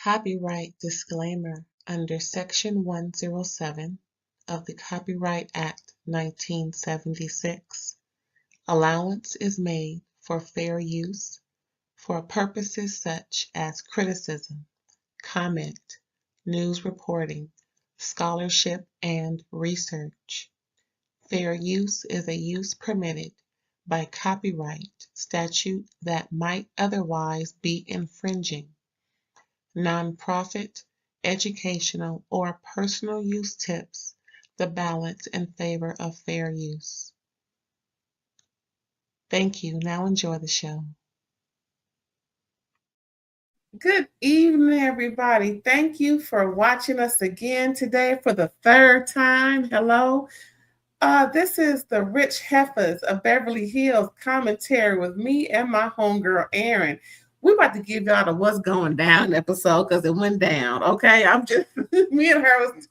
Copyright disclaimer under Section 107 of the Copyright Act 1976. Allowance is made for fair use for purposes such as criticism, comment, news reporting, scholarship, and research. Fair use is a use permitted by copyright statute that might otherwise be infringing. Nonprofit, educational, or personal use tips the balance in favor of fair use. Thank you. Now enjoy the show. Good evening, everybody. Thank you for watching us again today for the third time. Hello. This is the Rich Heifers of Beverly Hills commentary with me and my homegirl, Erin. We're about to give y'all the What's Going Down episode because it went down. Okay. Me and her was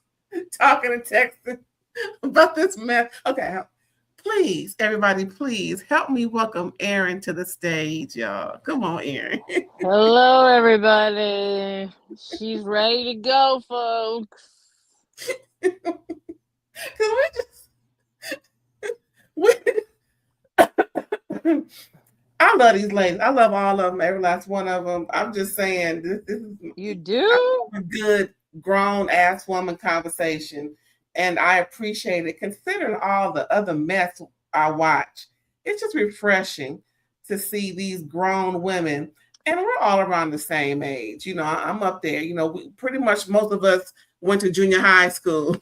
talking and texting about this mess. Okay. Please, everybody, please help me welcome Erin to the stage, y'all. Come on, Erin. Hello, everybody. She's ready to go, folks. I love these ladies. I love all of them, every last one of them. I'm just saying, this is you do a good grown ass woman conversation, and I appreciate it. Considering all the other mess I watch, it's just refreshing to see these grown women, and we're all around the same age. You know, I'm up there. You know, pretty much most of us went to junior high school.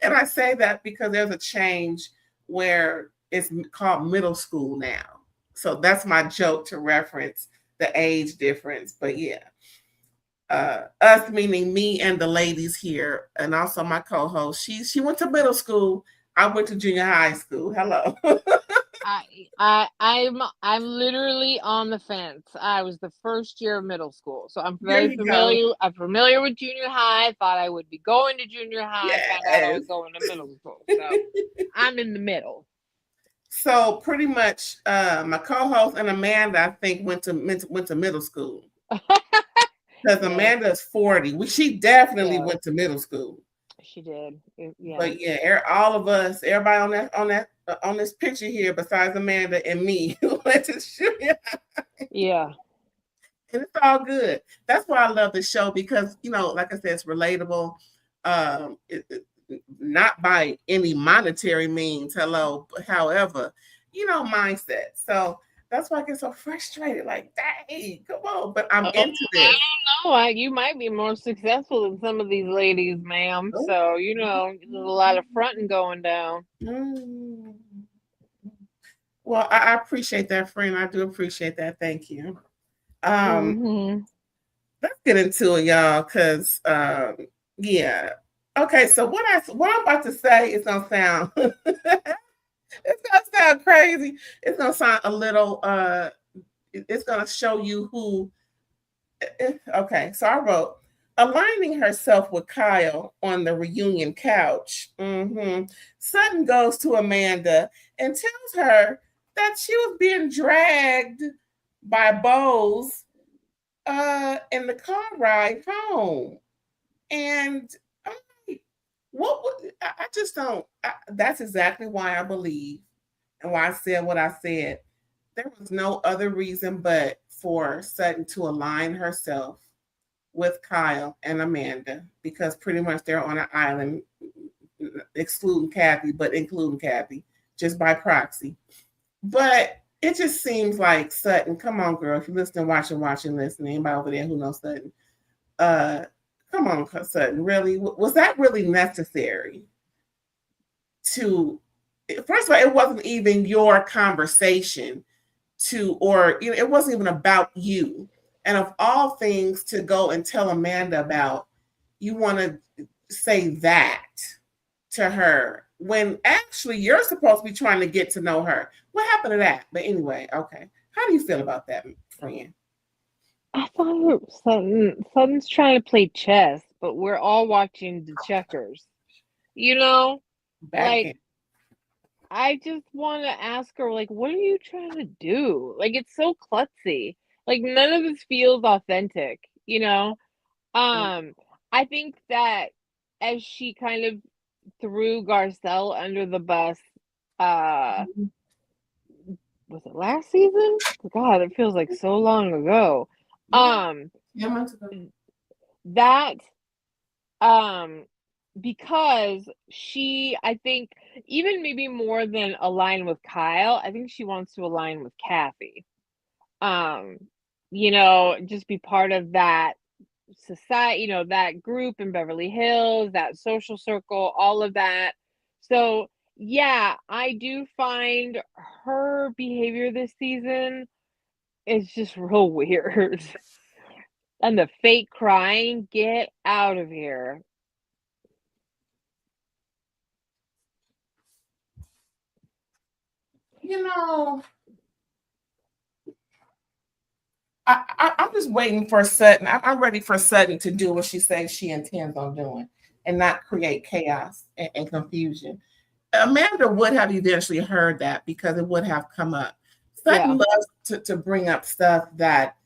And I say that because there's a change where it's called middle school now. So that's my joke to reference the age difference. But yeah, us meaning me and the ladies here, and also my co-host. She went to middle school. I went to junior high school. Hello. I'm literally on the fence. I was the first year of middle school, so I'm very familiar. I'm familiar with junior high. I thought I would be going to junior high. Yes. Found out I was going to middle school. So I'm in the middle. So pretty much, my co-host and Amanda, I think, went to middle school. Because Amanda is 40. She definitely went to middle school. She did. Yeah. But yeah, all of us, everybody on this picture here, besides Amanda and me, went to junior high. Yeah. And it's all good. That's why I love the show because, you know, like I said, it's relatable. Not by any monetary means, however, you know, mindset. So that's why I get so frustrated. Like, dang, come on. But I'm into this. I don't know. You might be more successful than some of these ladies, ma'am. Oh. So, you know, there's a lot of fronting going down. Well, I appreciate that, friend. I do appreciate that. Thank you. Let's get into it, y'all, because, yeah. Okay, so what I'm about to say is gonna sound it's gonna sound crazy. It's gonna sound a little it's gonna show you who. Okay, so I wrote aligning herself with Kyle on the reunion couch. Sutton goes to Amanda and tells her that she was being dragged by Bose in the car ride home, and I just don't. That's exactly why I believe and why I said what I said. There was no other reason but for Sutton to align herself with Kyle and Amanda because pretty much they're on an island, excluding Kathy, but including Kathy, just by proxy. But it just seems like Sutton, come on, girl, if you're listening, watching, listening, anybody over there who knows Sutton, come on, Sutton, really? Was that really necessary to, first of all, it wasn't even your conversation or it wasn't even about you. And of all things to go and tell Amanda about, you want to say that to her when actually you're supposed to be trying to get to know her. What happened to that? But anyway, okay. How do you feel about that, friend? I thought Sutton's trying to play chess, but we're all watching the checkers. You know? I just want to ask her, like, what are you trying to do? Like, it's so klutzy. Like, none of this feels authentic. you know? I think that as she kind of threw Garcelle under the bus, uh, was it last season? God, it feels like so long ago. Yeah, months ago. That, um, because she, I think, even maybe more than align with Kyle, I think she wants to align with Kathy. Um, just be part of that society, that group in Beverly Hills, that social circle, all of that. So, yeah, I do find her behavior this season is just real weird. And the fake crying, get out of here. I'm just waiting for Sutton. I'm ready for Sutton to do what she says she intends on doing and not create chaos and confusion. Amanda would have eventually heard that because it would have come up. Sutton loves to bring up stuff that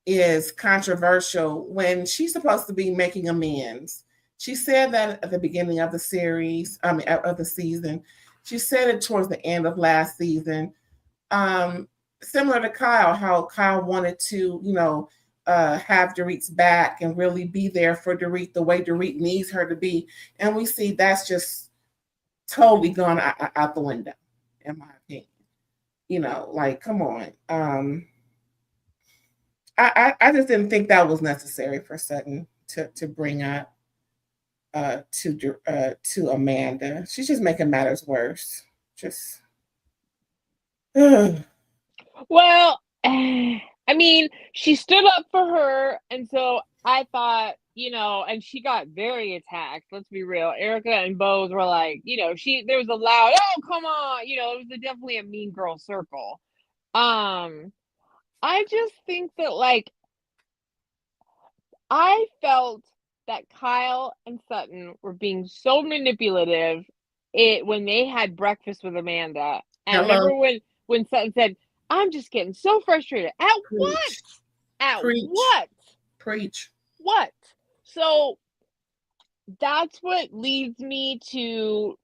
is controversial when she's supposed to be making amends. She said that at the beginning of the series, of the season. She said it towards the end of last season. Similar to Kyle, how Kyle wanted to, have Dorit's back and really be there for Dorit the way Dorit needs her to be. And we see that's just totally gone out the window, in my opinion. Like, come on. I just didn't think that was necessary for Sutton to bring up to Amanda. She's just making matters worse. Just Well, I mean, she stood up for her, and so I thought, and she got very attacked. Let's be real. Erica and Bose were like, there was a loud, oh, come on, it was definitely a mean girl circle. I just think that, like, I felt that Kyle and Sutton were being so manipulative when they had breakfast with Amanda. And remember when Sutton said, I'm just getting so frustrated. At Preach. what? At Preach. what? Preach. What? So that's what leads me to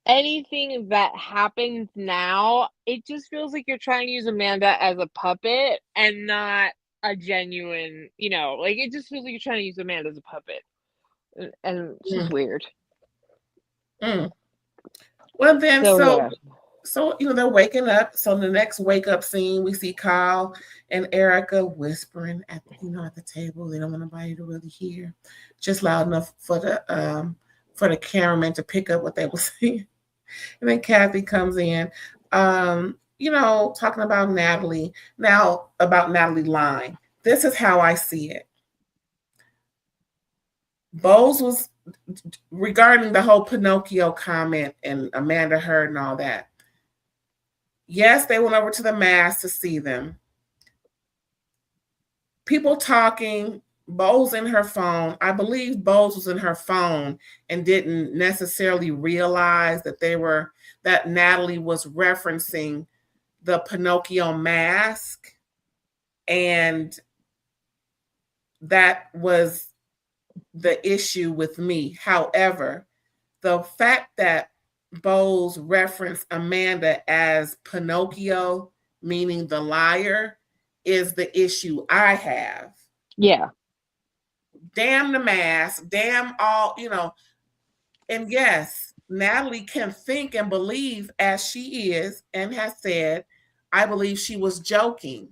anything that happens now. It just feels like you're trying to use Amanda as a puppet and not a genuine, like it just feels like you're trying to use Amanda as a puppet. And it's just weird. Well, then, so they're waking up. So the next wake up scene, we see Kyle and Erica whispering at the table. They don't want nobody to really hear, just loud enough for the cameraman to pick up what they were saying. And then Kathy comes in, talking about Natalie. Now about Natalie lying. This is how I see it. Bose was regarding the whole Pinocchio comment and Amanda Heard and all that. Yes, they went over to the mass to see them. People talking, Bose in her phone. I believe Bose was in her phone and didn't necessarily realize that Natalie was referencing the Pinocchio mask. And that was the issue with me. However, the fact that Bose referenced Amanda as Pinocchio, meaning the liar, is the issue I have. Yeah. Damn the mask, damn all, And yes, Natalie can think and believe as she is and has said, I believe she was joking.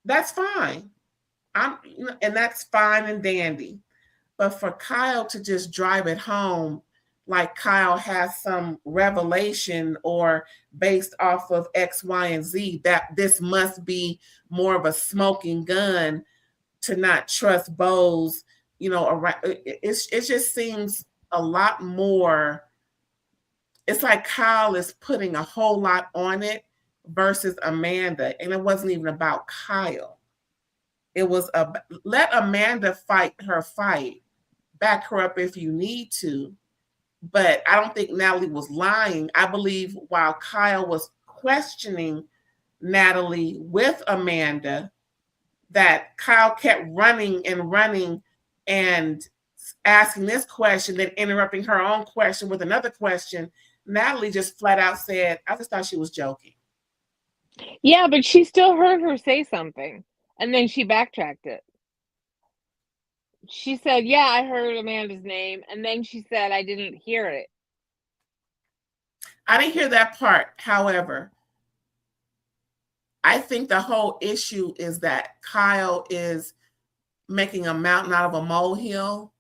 That's fine. And that's fine and dandy. But for Kyle to just drive it home like Kyle has some revelation or based off of X, Y, and Z, that this must be more of a smoking gun to not trust Bose, around, it just seems a lot more. It's like Kyle is putting a whole lot on it versus Amanda. And it wasn't even about Kyle. It was let Amanda fight her fight. Back her up if you need to. But I don't think Natalie was lying. I believe while Kyle was questioning Natalie with Amanda, that Kyle kept running and running and asking this question, then interrupting her own question with another question. Natalie just flat out said, I just thought she was joking. Yeah, but she still heard her say something, and then she backtracked it. She said, "Yeah, I heard Amanda's name," and then she said, "I didn't hear it." I didn't hear that part. However, I think the whole issue is that Kyle is making a mountain out of a molehill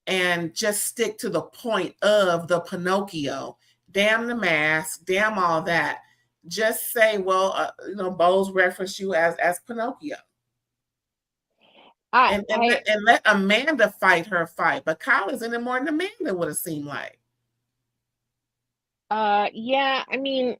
and just stick to the point of the Pinocchio. Damn the mask, damn all that. Just say, well, Bose referenced you as Pinocchio. And let Amanda fight her fight. But Kyle isn't more than Amanda would have seemed like. Yeah, I mean,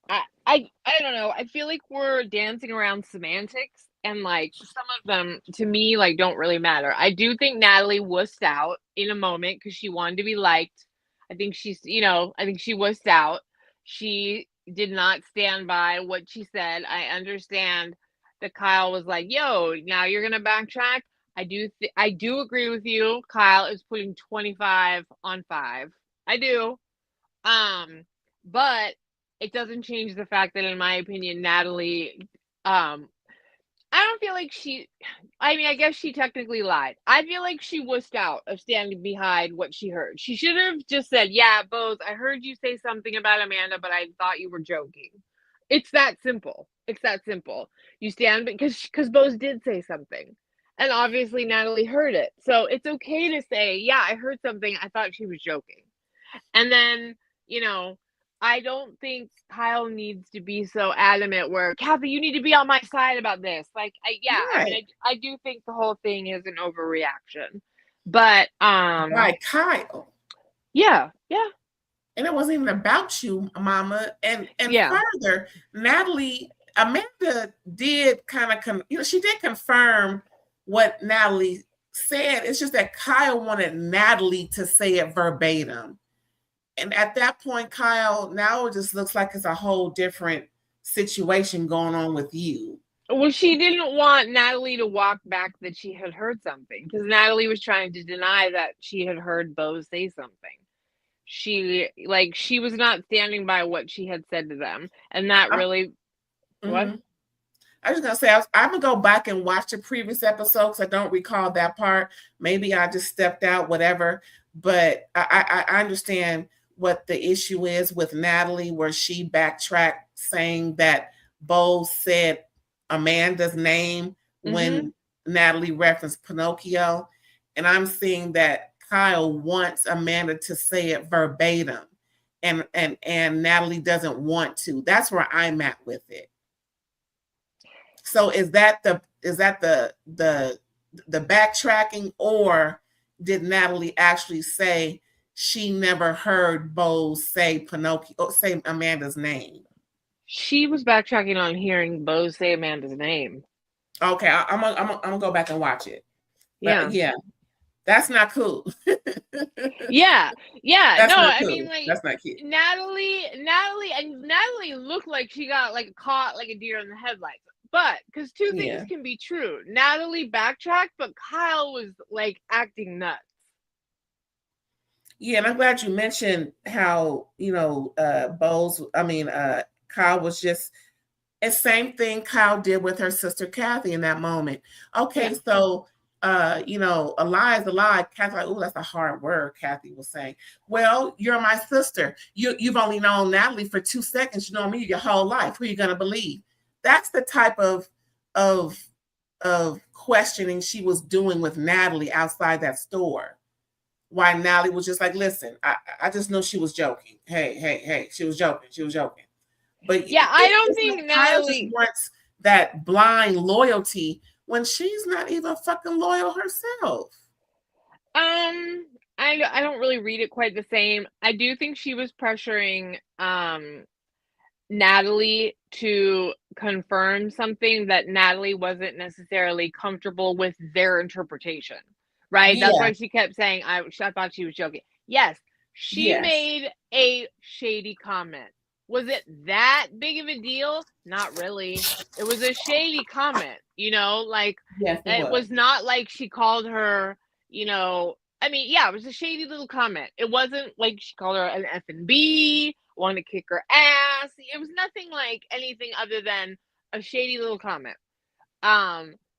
I don't know. I feel like we're dancing around semantics, and like some of them to me like don't really matter. I do think Natalie wussed out in a moment because she wanted to be liked. I think I think she wussed out. She did not stand by what she said. I understand that Kyle was like, "Yo, now you're gonna backtrack." I do agree with you. Kyle is putting 25 on 5. I do. But it doesn't change the fact that, in my opinion, Natalie, I don't feel like I mean, I guess she technically lied. I feel like she wussed out of standing behind what she heard. She should have just said, "Yeah, Bose, I heard you say something about Amanda, but I thought you were joking." It's that simple. It's that simple. You stand because Bose did say something. And obviously Natalie heard it. So it's okay to say, "Yeah, I heard something. I thought she was joking." And then, I don't think Kyle needs to be so adamant where, "Kathy, you need to be on my side about this." Like, Right. I do think the whole thing is an overreaction. But, By Kyle. Yeah, yeah. And it wasn't even about you, Mama. And Yeah. further, Amanda did kind of, she did confirm what Natalie said. It's just that Kyle wanted Natalie to say it verbatim. And at that point, Kyle, now it just looks like it's a whole different situation going on with you. Well, she didn't want Natalie to walk back that she had heard something because Natalie was trying to deny that she had heard Bose say something. She was not standing by what she had said to them, and that really what? I was gonna say I'm gonna go back and watch the previous episode because I don't recall that part. Maybe I just stepped out, whatever. But I understand what the issue is with Natalie, where she backtracked saying that Bose said Amanda's name when Natalie referenced Pinocchio, and I'm seeing that Kyle wants Amanda to say it verbatim, and Natalie doesn't want to. That's where I'm at with it. So is that the backtracking, or did Natalie actually say she never heard Bose say Pinocchio, say Amanda's name? She was backtracking on hearing Bose say Amanda's name. Okay, I'm gonna go back and watch it. But Yeah, that's not cool. yeah. That's No, not I cool. mean, like, That's not cute. Natalie looked like she got like caught like a deer in the headlights. But because two things can be true, Natalie backtracked, but Kyle was like acting nuts. Yeah, and I'm glad you mentioned how Kyle was just the same thing Kyle did with her sister Kathy in that moment. Okay, so a lie is a lie. Kathy's like, "Oh, that's a hard word," Kathy was saying. "Well, you're my sister. You've only known Natalie for 2 seconds. You know me your whole life. Who are you gonna believe?" That's the type of questioning she was doing with Natalie outside that store. Why Natalie was just like, "Listen, I just know she was joking. Hey, she was joking. She was joking." But I don't think Kyle just Natalie wants that blind loyalty when she's not even fucking loyal herself. I don't really read it quite the same. I do think she was pressuring Natalie to confirm something that Natalie wasn't necessarily comfortable with their interpretation. Right? Yeah. That's why she kept saying I thought she was joking. Yes, she Yes. made a shady comment. Was it that big of a deal? Not really. It was a shady comment, like Yes, it it was. was not like she called her, I mean, yeah, it was a shady little comment. It wasn't like she called her an F and B, wanted to kick her ass. It was nothing like anything other than a shady little comment.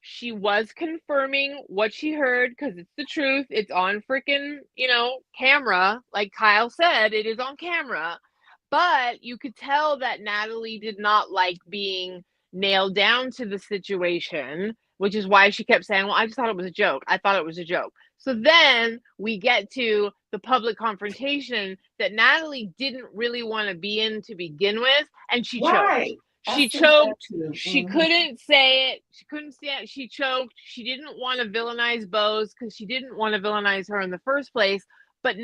She was confirming what she heard because it's the truth. It's on freaking, camera. Like Kyle said, it is on camera. But you could tell that Natalie did not like being nailed down to the situation, which is why she kept saying, well, I just thought it was a joke. I thought it was a joke. So then we get to the public confrontation that Natalie didn't really want to be in to begin with, and she choked. Right. She choked. She couldn't say it. She couldn't say it. She choked. She didn't want to villainize Bose because she didn't want to villainize her in the first place. But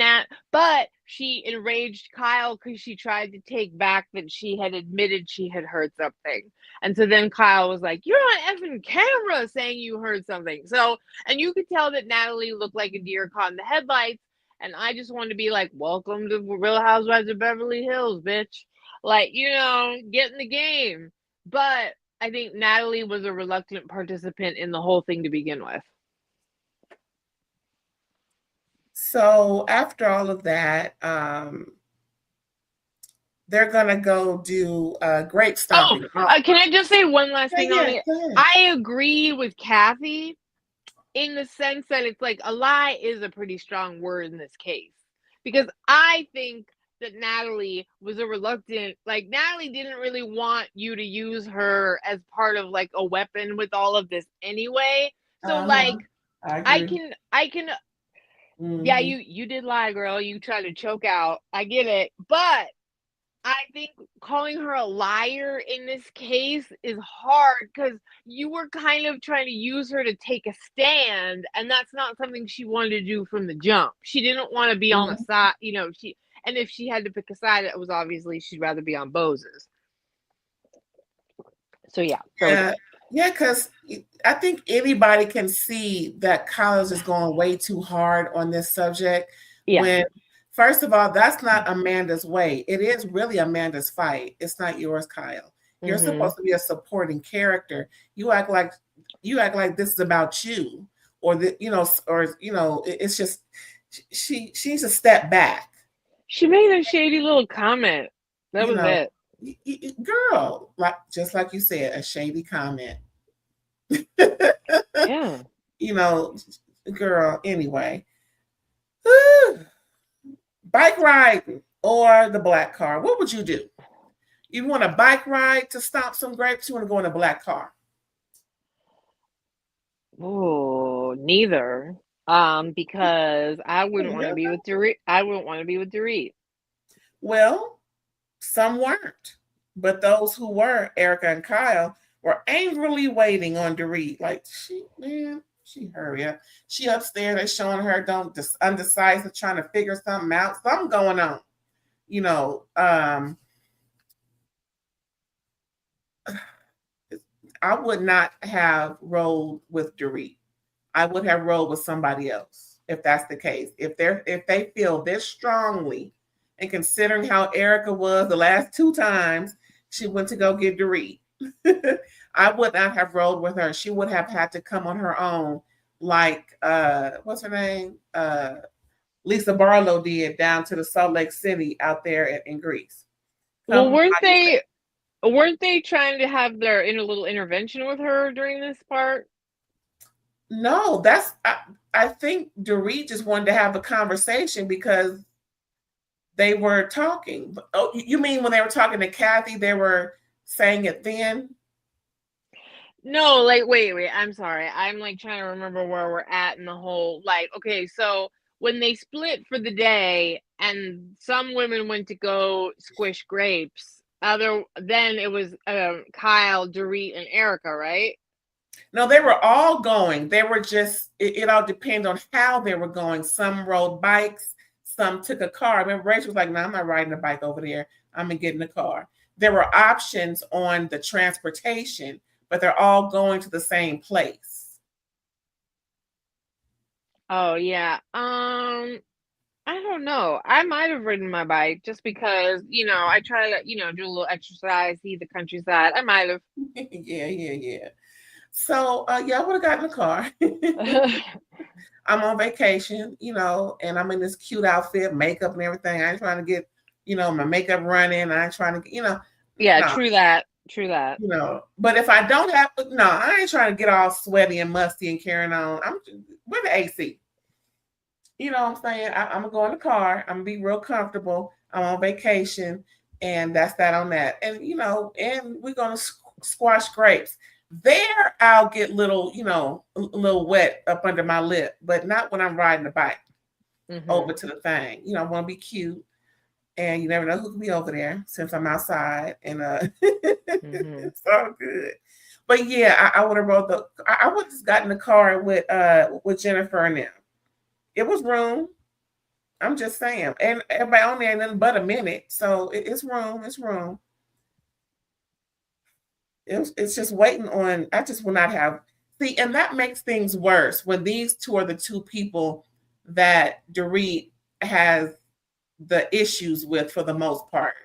she enraged Kyle because she tried to take back that she had admitted she had heard something. And so then Kyle was like, you're on effing camera saying you heard something. So, and you could tell that Natalie looked like a deer caught in the headlights. And I just wanted to be like, welcome to Real Housewives of Beverly Hills, bitch. Like, get in the game. But I think Natalie was a reluctant participant in the whole thing to begin with. So after all of that, they're gonna go do grape stomping. Can I just say one last thing on it? Go ahead. I agree with Kathy in the sense that it's like a lie is a pretty strong word in this case. Because I think that Natalie was a reluctant, like Natalie didn't really want you to use her as part of like a weapon with all of this anyway. So like I can yeah, you did lie, girl. You tried to choke out. I get it. But I think calling her a liar in this case is hard because you were kind of trying to use her to take a stand, and that's not something she wanted to do from the jump. She didn't want to be on the side, and if she had to pick a side, it was obviously she'd rather be on Bose's. So yeah. Yeah, because I think anybody can see that Kyle's is going way too hard on this subject. Yeah. When, first of all, that's not Amanda's way. It is really Amanda's fight. It's not yours, Kyle. You're supposed to be a supporting character. You act like this is about you, or it's just she's a step back. She made a shady little comment. That was it. Girl, just like you said, a shady comment. Yeah. Girl, anyway. Bike ride or the black car. What would you do? You want a bike ride to stomp some grapes? You want to go in a black car? Oh, neither. Because I wouldn't want to be with Dorit. I wouldn't want to be with Dorit. Well, some weren't, but those who were, Erica and Kyle, were angrily waiting on Dorit. Like, she hurry up. She upstairs, they're showing her undecisive, trying to figure something out. Something going on. I would not have rolled with Dorit. I would have rolled with somebody else if that's the case. If they feel this strongly, and considering how Erica was the last 2 times she went to go get Dorit, I would not have rolled with her. She would have had to come on her own, like what's her name? Lisa Barlow did down to the Salt Lake City out there in Greece. Well, weren't they trying to have their little intervention with her during this part? No, I think Dorit just wanted to have a conversation because they were talking. Oh, you mean when they were talking to Kathy, they were saying it then? No, like wait, I'm sorry. I'm like trying to remember where we're at in the whole okay, so when they split for the day and some women went to go squish grapes, then it was Kyle, Dorit, and Erica, right? No, they were all going. They were just it all depended on how they were going. Some rode bikes. Some took a car. I remember Rachel was like, no, I'm not riding a bike over there. I'm going to get in the car. There were options on the transportation, but they're all going to the same place. Oh, yeah. I don't don't know. I might have ridden my bike just because, I try to, do a little exercise, see the countryside. I might have. Yeah. So yeah, I would have gotten a car. I'm on vacation, and I'm in this cute outfit, makeup and everything. I ain't trying to get, my makeup running. I ain't trying to get, Yeah, no, true that. But if I don't have, no, I ain't trying to get all sweaty and musty and carrying on. I'm with the AC. You know what I'm saying? I'm gonna go in the car. I'm gonna be real comfortable. I'm on vacation, and that's that on that. And and we're gonna squash grapes. There, I'll get little, a little wet up under my lip, but not when I'm riding the bike over to the thing. I want to be cute, and you never know who can be over there since I'm outside, and it's all good. But yeah, I would have rode I would have just got in the car with Jennifer and them. It was room. I'm just saying. And everybody on there ain't nothing but a minute. So it's room. It's room. It's just waiting on. I just will not have. See, and that makes things worse when these two are the two people that Dorit has the issues with for the most part.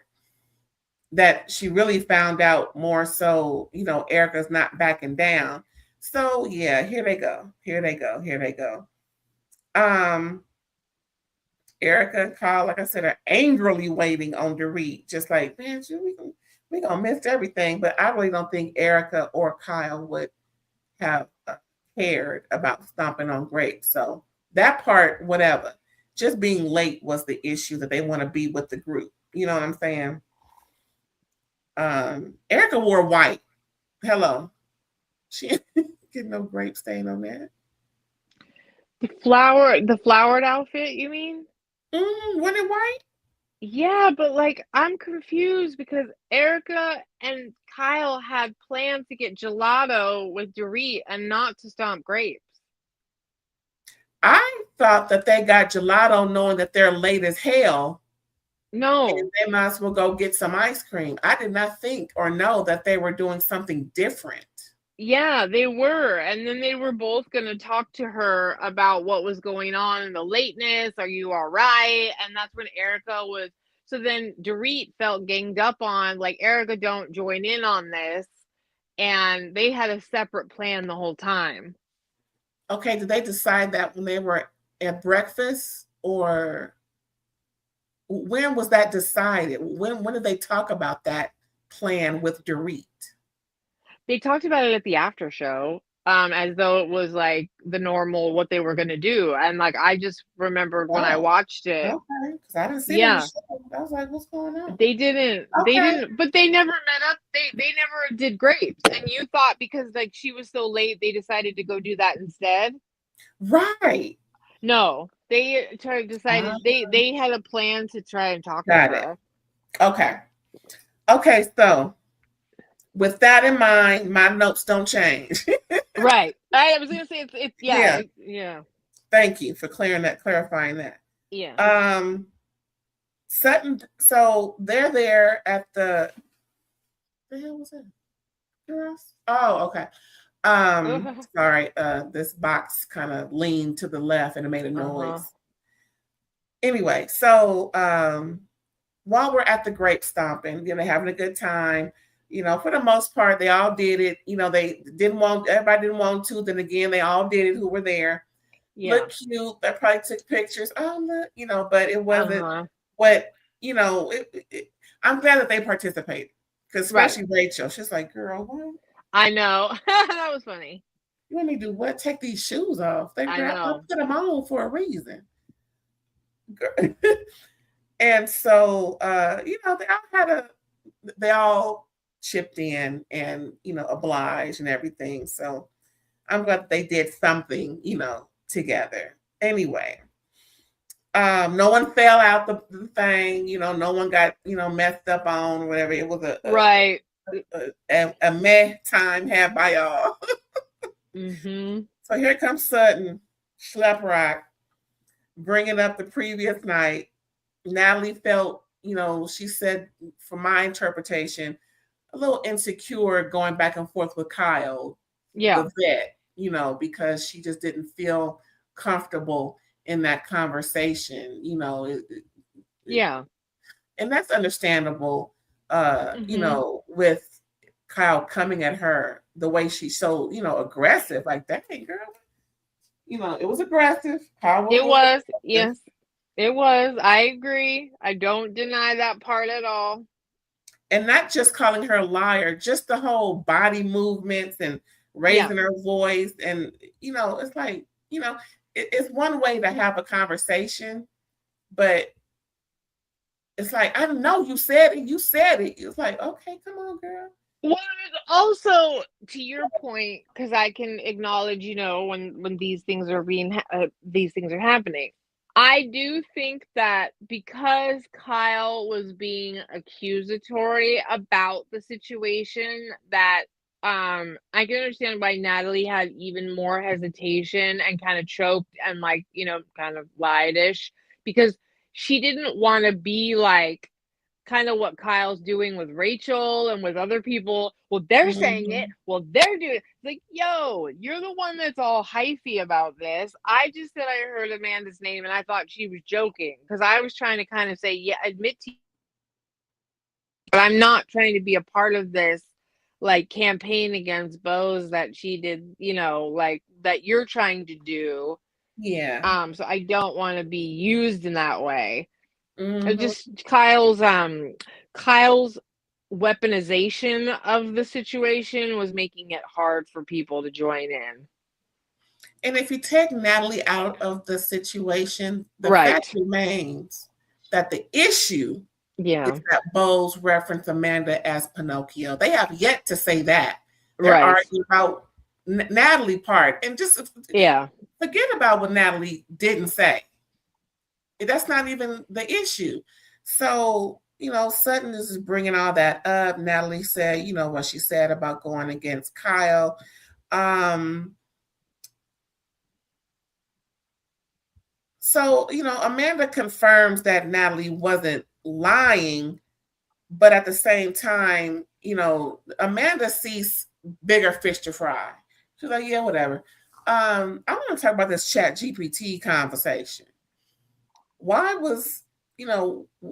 That she really found out more so, Erica's not backing down. So yeah, here they go. Erica and Kyle, like I said, are angrily waiting on Dorit. Just like, man, we gonna miss everything. But I really don't think Erica or Kyle would have cared about stomping on grapes. So that part, whatever. Just being late was the issue, that they want to be with the group. You know what I'm saying? Erica wore white. Hello. She get no grape stain on that. The flowered outfit, you mean? Wasn't it white? Yeah, but I'm confused because Erica and Kyle had plans to get gelato with Dorit and not to stomp grapes. I thought that they got gelato knowing that they're late as hell. No. And they might as well go get some ice cream. I did not think or know that they were doing something different. Yeah, they were. And then they were both going to talk to her about what was going on in the lateness. Are you all right? And that's when Erica was. So then Dorit felt ganged up on, like, Erica, don't join in on this. And they had a separate plan the whole time. Okay, did they decide that when they were at breakfast, or when was that decided? When did they talk about that plan with Dorit? They talked about it at the after show, as though it was like the normal what they were gonna do. And I just remembered when I watched it. Okay, because I didn't see it on the show. I was like, what's going on? They didn't, but they never met up. They never did grapes. And you thought because she was so late, they decided to go do that instead? Right. No, they decided they had a plan to try and talk to her. Okay, so with that in mind, my notes don't change. Right. I was gonna say it's yeah. Thank you for clarifying that. Yeah. Sutton. So they're there at the hell was it? Girls? Oh, okay. Sorry. This box kind of leaned to the left and it made a noise. Anyway, so while we're at the grape stomping, having a good time. For the most part, they all did it. Everybody didn't want to. Then again, they all did it who were there. Yeah. Look cute. They probably took pictures. Oh, look, but it wasn't what, I'm glad that they participated. Because especially Rachel, she's like, girl, what? I know. That was funny. You want me to do what? Take these shoes off. I put them on for a reason. And so, they all chipped in and obliged and everything. So I'm glad they did something together. Anyway, no one fell out the thing. No one got messed up on whatever. It was a meh time had by y'all. So here comes Sutton, Schlep Rock, bringing up the previous night. Natalie felt, she said, from my interpretation, a little insecure going back and forth with Kyle, the vet, because she just didn't feel comfortable in that conversation, Yeah. and that's understandable. Hmm. With Kyle coming at her the way she's so, aggressive, like that, hey girl, it was aggressive. Kyle was a It little was, aggressive. yes, it was. I agree. I don't deny that part at all. And not just calling her a liar, just the whole body movements and Yeah. raising her voice. And, it's like, it's one way to have a conversation, but it's like, I don't know, you said it, you said it. It's like, okay, come on, girl. Well, also to your point, because I can acknowledge, when these things are these things are happening. I do think that because Kyle was being accusatory about the situation, that I can understand why Natalie had even more hesitation and kind of choked and like, kind of lied-ish, because she didn't want to be like kind of what Kyle's doing with Rachel and with other people. Well, they're saying it. Mhm. Well, they're doing it. It's like, yo, you're the one that's all hyphy about this. I just said I heard Amanda's name and I thought she was joking because I was trying to kind of say, yeah, admit to you, but I'm not trying to be a part of this like campaign against Bose that she did, like that you're trying to do. Yeah. So I don't want to be used in that way. Hmm. Just Kyle's weaponization of the situation was making it hard for people to join in. And if you take Natalie out of the situation, the fact Right. remains that the issue is Yeah. that Bowles referenced Amanda as Pinocchio. They have yet to say that. They're Right. arguing about Natalie part, and just Yeah. forget about what Natalie didn't say. That's not even the issue. So, Sutton is bringing all that up. Natalie said, what she said about going against Kyle. Um, so, Amanda confirms that Natalie wasn't lying, but at the same time, Amanda sees bigger fish to fry. She's like, yeah, whatever. I want to talk about this Chat GPT conversation. Why was,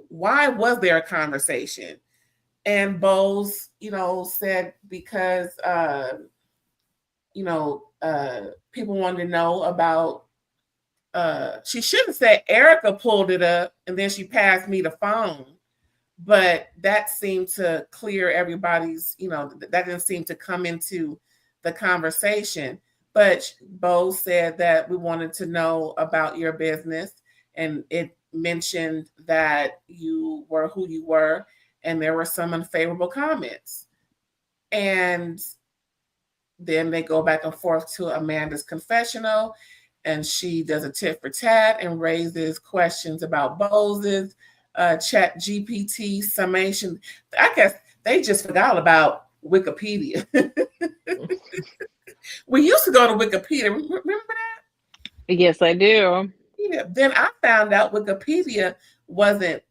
why was there a conversation? And Bose, said because people wanted to know about she should have said Erica pulled it up and then she passed me the phone. But that seemed to clear everybody's, that didn't seem to come into the conversation. But Bose said that we wanted to know about your business, and it mentioned that you were who you were, and there were some unfavorable comments. And then they go back and forth to Amanda's confessional, and she does a tit for tat and raises questions about Bose's Chat GPT summation. I guess they just forgot about Wikipedia. We used to go to Wikipedia. Remember that? Yes, I do. Yeah. Then I found out Wikipedia wasn't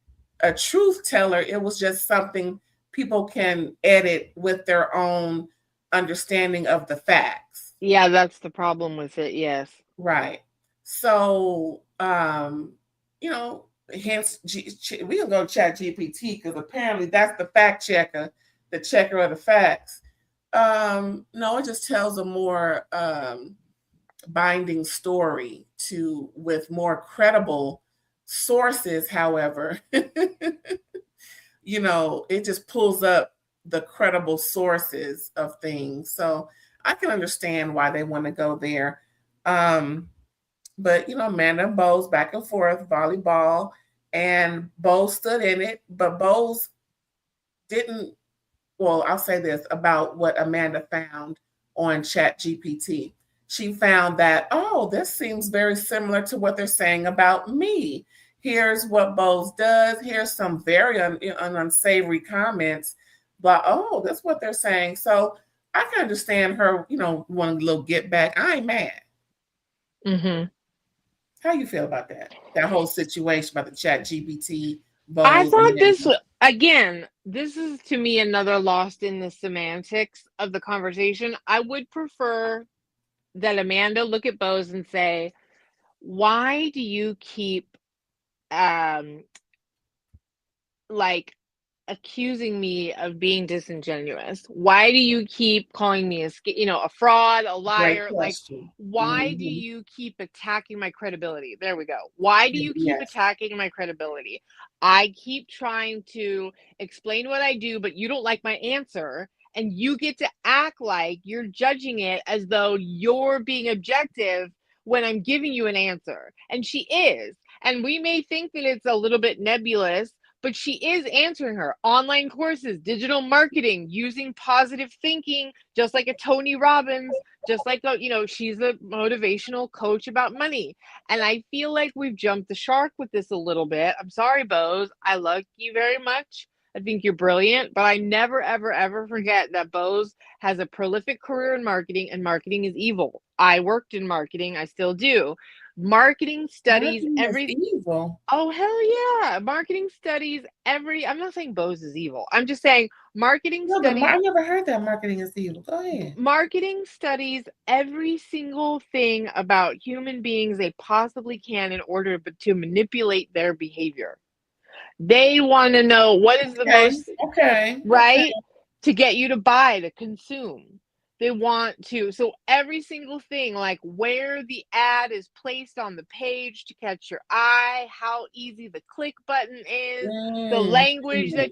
a truth teller. It was just something people can edit with their own understanding of the facts. Yeah, that's the problem with it. Yes. Right. So, hence we can go to Chat GPT because apparently that's the fact checker, the checker of the facts. No, it just tells a more binding story with more credible sources. However, it just pulls up the credible sources of things. So I can understand why they want to go there. But Amanda and Bose back and forth, volleyball, and Bose stood in it, but Bose didn't. Well, I'll say this about what Amanda found on Chat GPT. She found that, oh, this seems very similar to what they're saying about me. Here's what Bose does. Here's some very unsavory comments, but oh, that's what they're saying. So I can understand her, wanting a little get back. I ain't mad. Mm-hmm. How you feel about that? That whole situation about the Chat GPT, I Bose, thought Amanda. again, this is to me another lost in the semantics of the conversation. I would prefer that Amanda look at Bose and say, why do you keep like accusing me of being disingenuous? Why do you keep calling me a fraud, a Great liar? Like, question. why do Mhm. you keep attacking my credibility? There we go. Why do you keep Yes. attacking my credibility? I keep trying to explain what I do, but you don't like my answer. And you get to act like you're judging it as though you're being objective when I'm giving you an answer. And she is. And we may think that it's a little bit nebulous, but she is answering her online courses, digital marketing, using positive thinking, just like a Tony Robbins, just like she's a motivational coach about money. And I feel like we've jumped the shark with this a little bit. I'm sorry, Bose. I love you very much. I think you're brilliant, but I never, ever, ever forget that Bose has a prolific career in marketing, and marketing is evil. I worked in marketing, I still do. Marketing studies Marketing is every evil. Oh, hell yeah. Marketing studies I'm not saying Bose is evil. I'm just saying No, I never heard that marketing is evil. Go ahead. marketing studies every single thing about human beings they possibly can in order to manipulate their behavior. They want to know what is the Okay. most Okay. Okay. right? To get you to buy, to consume. They want to. So every single thing, like where the ad is placed on the page to catch your eye, how easy the click button is, the Mm, language that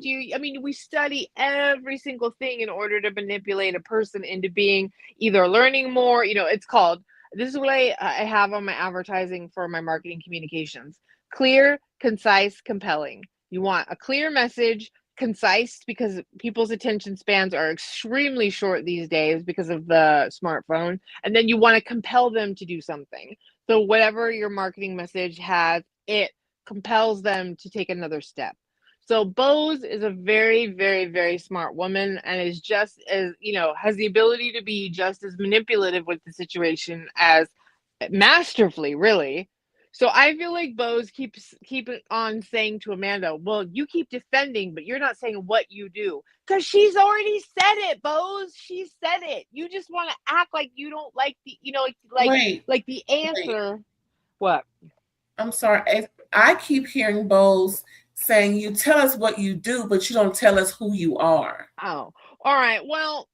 we study every single thing in order to manipulate a person into being either learning more. This is what I have on my advertising for my marketing communications: clear, concise, compelling. You want a clear message, concise, because people's attention spans are extremely short these days because of the smartphone, and then you want to compel them to do something. So whatever your marketing message has, it compels them to take another step. So Bose is a very, very, very smart woman, and is just as has the ability to be just as manipulative with the situation as masterfully, really. So I feel like Bose keeping on saying to Amanda, "Well, you keep defending, but you're not saying what you do." Because she's already said it, Bose. She said it. You just want to act like you don't like wait, like the wait. answer. What? I'm sorry. I keep hearing Bose saying, "You tell us what you do, but you don't tell us who you are." Oh, all right. Well,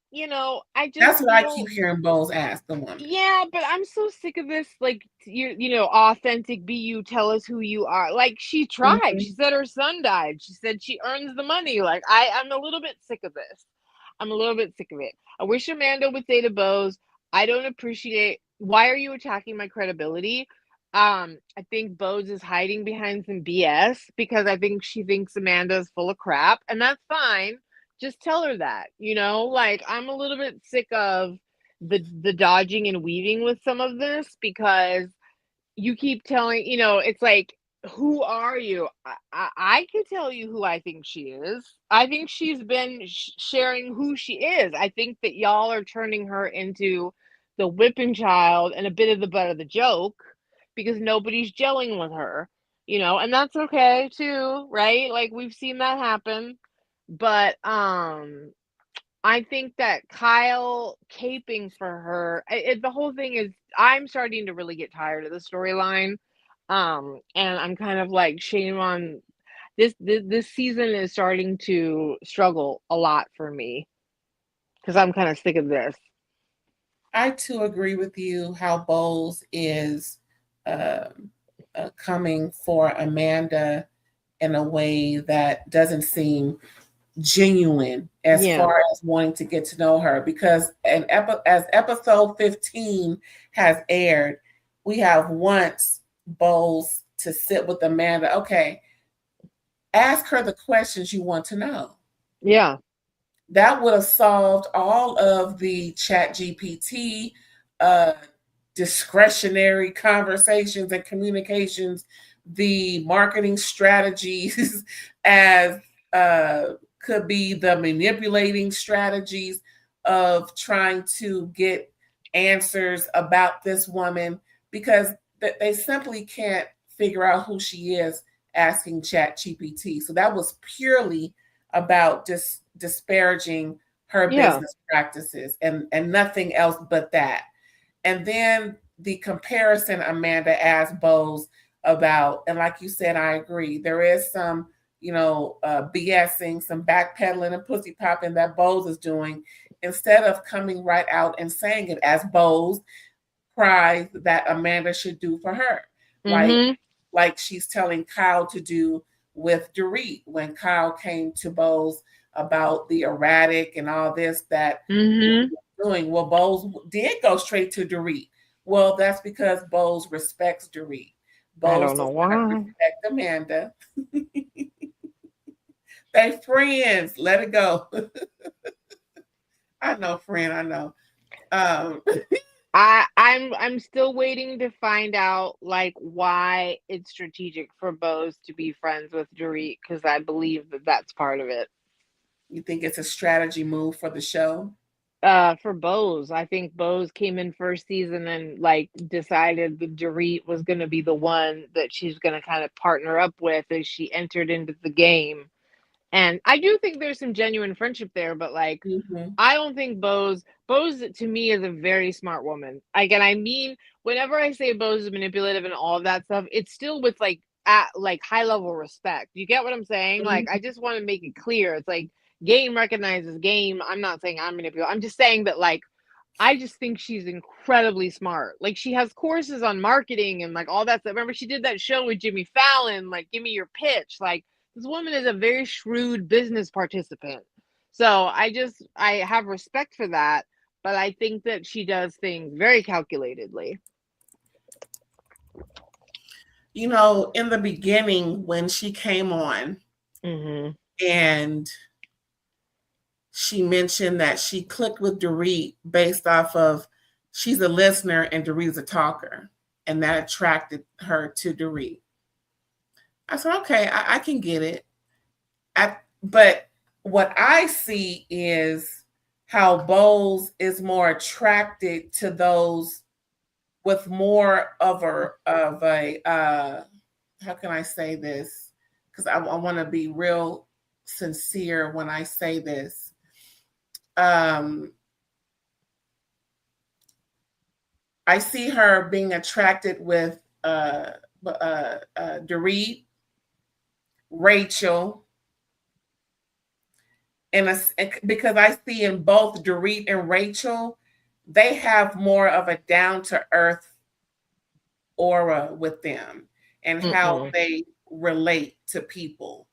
I just That's what I keep feel. hearing Bose ask the woman. Yeah, but I'm so sick of this. Like, authentic. Be you. Tell us who you are. Like, she tried. She Mhm. said her son died. She said she earns the money. Like, I'm a little bit sick of this. I'm a little bit sick of it. I wish Amanda would say to Bose, I don't appreciate. Why are you attacking my credibility? I think Bose is hiding behind some BS because I think she thinks Amanda's full of crap, and that's fine. Just tell her that. Like, I'm a little bit sick of the dodging and weaving with some of this, because you keep telling, it's like, who are you? I could tell you who I think she is. I think she's been sharing who she is. I think that y'all are turning her into the whipping child and a bit of the butt of the joke because nobody's gelling with her, and that's okay too, right? Like, we've seen that happen. But I think that Kyle caping for her, the whole thing is, I'm starting to really get tired of the storyline. And I'm kind of like, shame on this season is starting to struggle a lot for me because I'm kind of sick of this. I too agree with you how Bowles is uh, coming for Amanda in a way that doesn't seem genuine as Yeah. far as wanting to get to know her. Because as episode 15 has aired, we have once Bowles to sit with Amanda. Okay, ask her the questions you want to know. Yeah. That would have solved all of the chat GPT uh, discretionary conversations and communications, the marketing strategies as uh, could be the manipulating strategies of trying to get answers about this woman, because they simply can't figure out who she is asking chat GPT. So that was purely about disparaging her Yeah. business practices and nothing else but that. And then the comparison Amanda asked Bose about, and like you said, I agree. There is some, BSing, some backpedaling and pussy popping that Bose is doing, instead of coming right out and saying it as Bose cries that Amanda should do for her. Like she's telling Kyle to do with Dorit when Kyle came to Bose about the erratic and all this that doing. Well, Bose did go straight to Dorit. Well, that's because Bose respects Dorit. I Bose don't know does why. not respect Amanda. They friends. Let it go. I know, friend. I know. I'm still waiting to find out like why it's strategic for Bose to be friends with Dorit, because I believe that that's part of it. You think it's a strategy move for the show? For Bose, I think Bose came in first season and like decided that Dorit was going to be the one that she's going to kind of partner up with as she entered into the game. And I do think there's some genuine friendship there, but like, I don't think Bose to me is a very smart woman. Like, and I mean, whenever I say Bose is manipulative and all of that stuff, it's still with like at like high level respect. You get what I'm saying? Like, I just want to make it clear. It's like game recognizes game. I'm not saying I'm manipulative. I'm just saying that like, I just think she's incredibly smart. Like she has courses on marketing and like all that stuff. Remember she did that show with Jimmy Fallon, like give me your pitch. Like this woman is a very shrewd business participant. So I have respect for that, but I think that she does things very calculatedly. In the beginning when she came on and she mentioned that she clicked with Dorit based off of she's a listener and Dorit's a talker, and that attracted her to Dorit. I said, okay, I can get it. But what I see is how Bose is more attracted to those with more of a how can I say this? Because I want to be real sincere when I say this. I see her being attracted with Dorit, Rachel, because I see in both Dorit and Rachel, they have more of a down-to-earth aura with them and how they relate to people,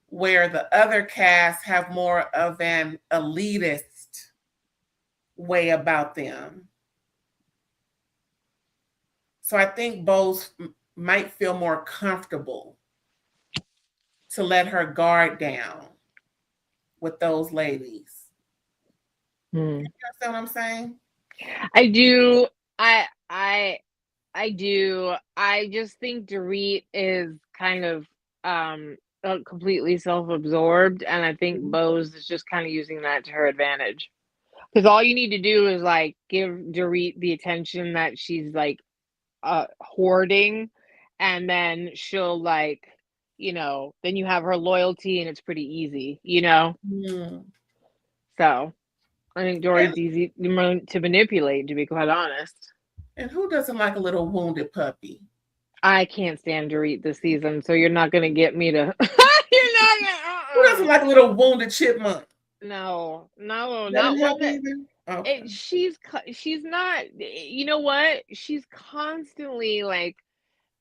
where the other cast have more of an elitist way about them. So I think Bose might feel more comfortable to let her guard down with those ladies. You understand what I'm saying? I do. I do. I just think Dorit is kind of completely self-absorbed, and I think Bose is just kind of using that to her advantage. Because all you need to do is like give Dorit the attention that she's like hoarding, and then she'll like, then you have her loyalty and it's pretty easy, So I think Dorit's easy to manipulate, to be quite honest. And who doesn't like a little wounded puppy? I can't stand Dorit this season, so you're not going to get me to. You're not going Who doesn't like a little wounded chipmunk? No, not one that. either. Okay. She's not. You know what? She's constantly like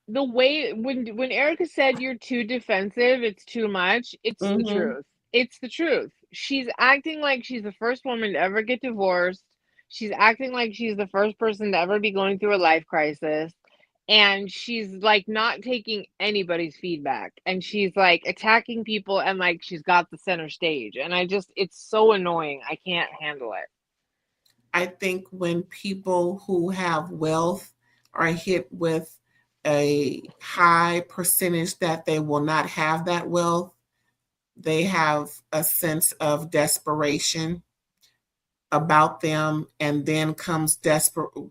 the way when Erica said you're too defensive, it's too much. It's the truth. It's the truth. She's acting like she's the first woman to ever get divorced. She's acting like she's the first person to ever be going through a life crisis. And she's like not taking anybody's feedback. And she's like attacking people and like she's got the center stage. And it's so annoying. I can't handle it. I think when people who have wealth are hit with a high percentage that they will not have that wealth, they have a sense of desperation about them, and then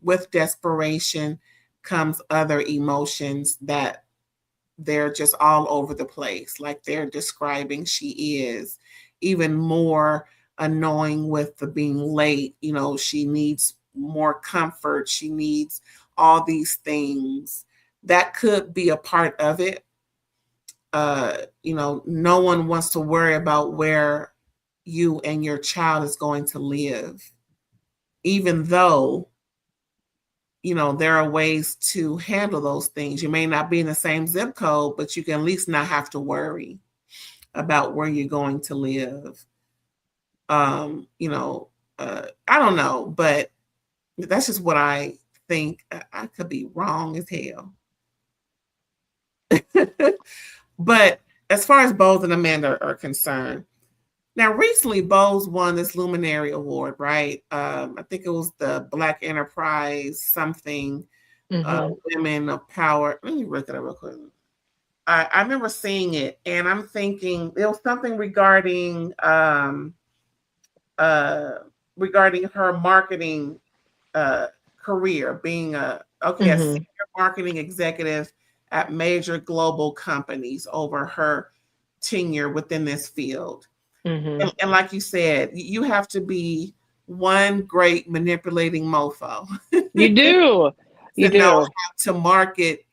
with desperation comes other emotions that they're just all over the place, like they're describing she is. Even more annoying with the being late, she needs more comfort, she needs all these things. That could be a part of it. No one wants to worry about where you and your child is going to live, even though, there are ways to handle those things. You may not be in the same zip code, but you can at least not have to worry about where you're going to live. I don't know, but that's just what I think. I could be wrong as hell. But as far as Bose and Amanda are concerned, now recently Bose won this Luminary Award, right? I think it was the Black Enterprise something, Women of Power. Let me look at it real quick. I remember seeing it, and I'm thinking it was something regarding her marketing career, being a senior marketing executive at major global companies over her tenure within this field. And like you said, you have to be one great manipulating mofo. You do. Know how to market,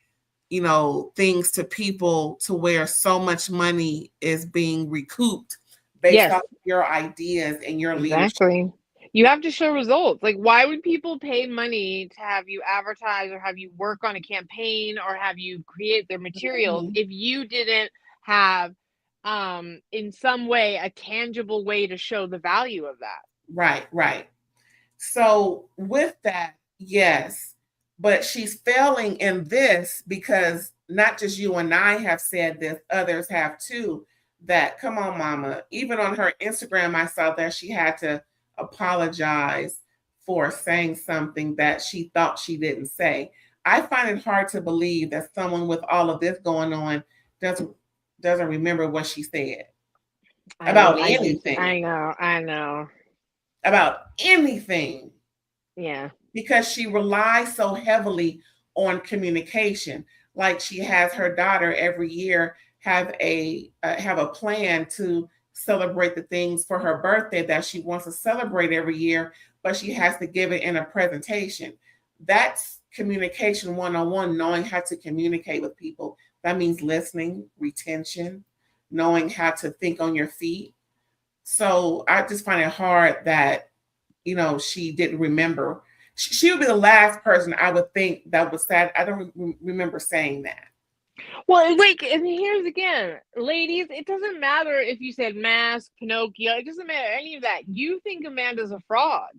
things to people to where so much money is being recouped based off of your ideas and your leadership. You have to show results. Like, why would people pay money to have you advertise or have you work on a campaign or have you create their materials if you didn't have, in some way, a tangible way to show the value of that? Right. So with that, yes, but she's failing in this because not just you and I have said this, others have too, that, come on, mama, even on her Instagram, I saw that she had to apologize for saying something that she thought she didn't say. I find it hard to believe that someone with all of this going on doesn't remember what she said about anything. I know. About anything. Yeah. Because she relies so heavily on communication. Like she has her daughter every year have a plan to celebrate the things for her birthday that she wants to celebrate every year, but she has to give it in a presentation. That's communication 101, knowing how to communicate with people. That means listening, retention, knowing how to think on your feet. So I just find it hard that, she didn't remember. She would be the last person I would think that was sad. I don't remember saying that. Well, like, and here's again, ladies, it doesn't matter if you said Mask, Pinocchio, it doesn't matter any of that. You think Amanda's a fraud.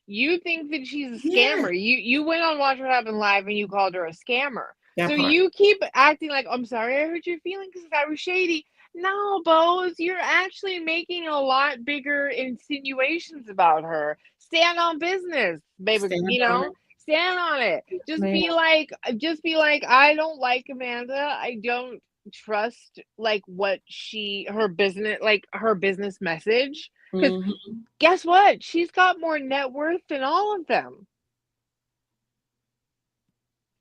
You think that she's a scammer. Yeah. You went on Watch What Happened Live and you called her a scammer. You keep acting like, I'm sorry I hurt your feelings because I was shady. No, Bose, you're actually making a lot bigger insinuations about her. Stand on business, baby. Stand on it. Just be like, I don't like Amanda. I don't trust like her business message. Because guess what? She's got more net worth than all of them.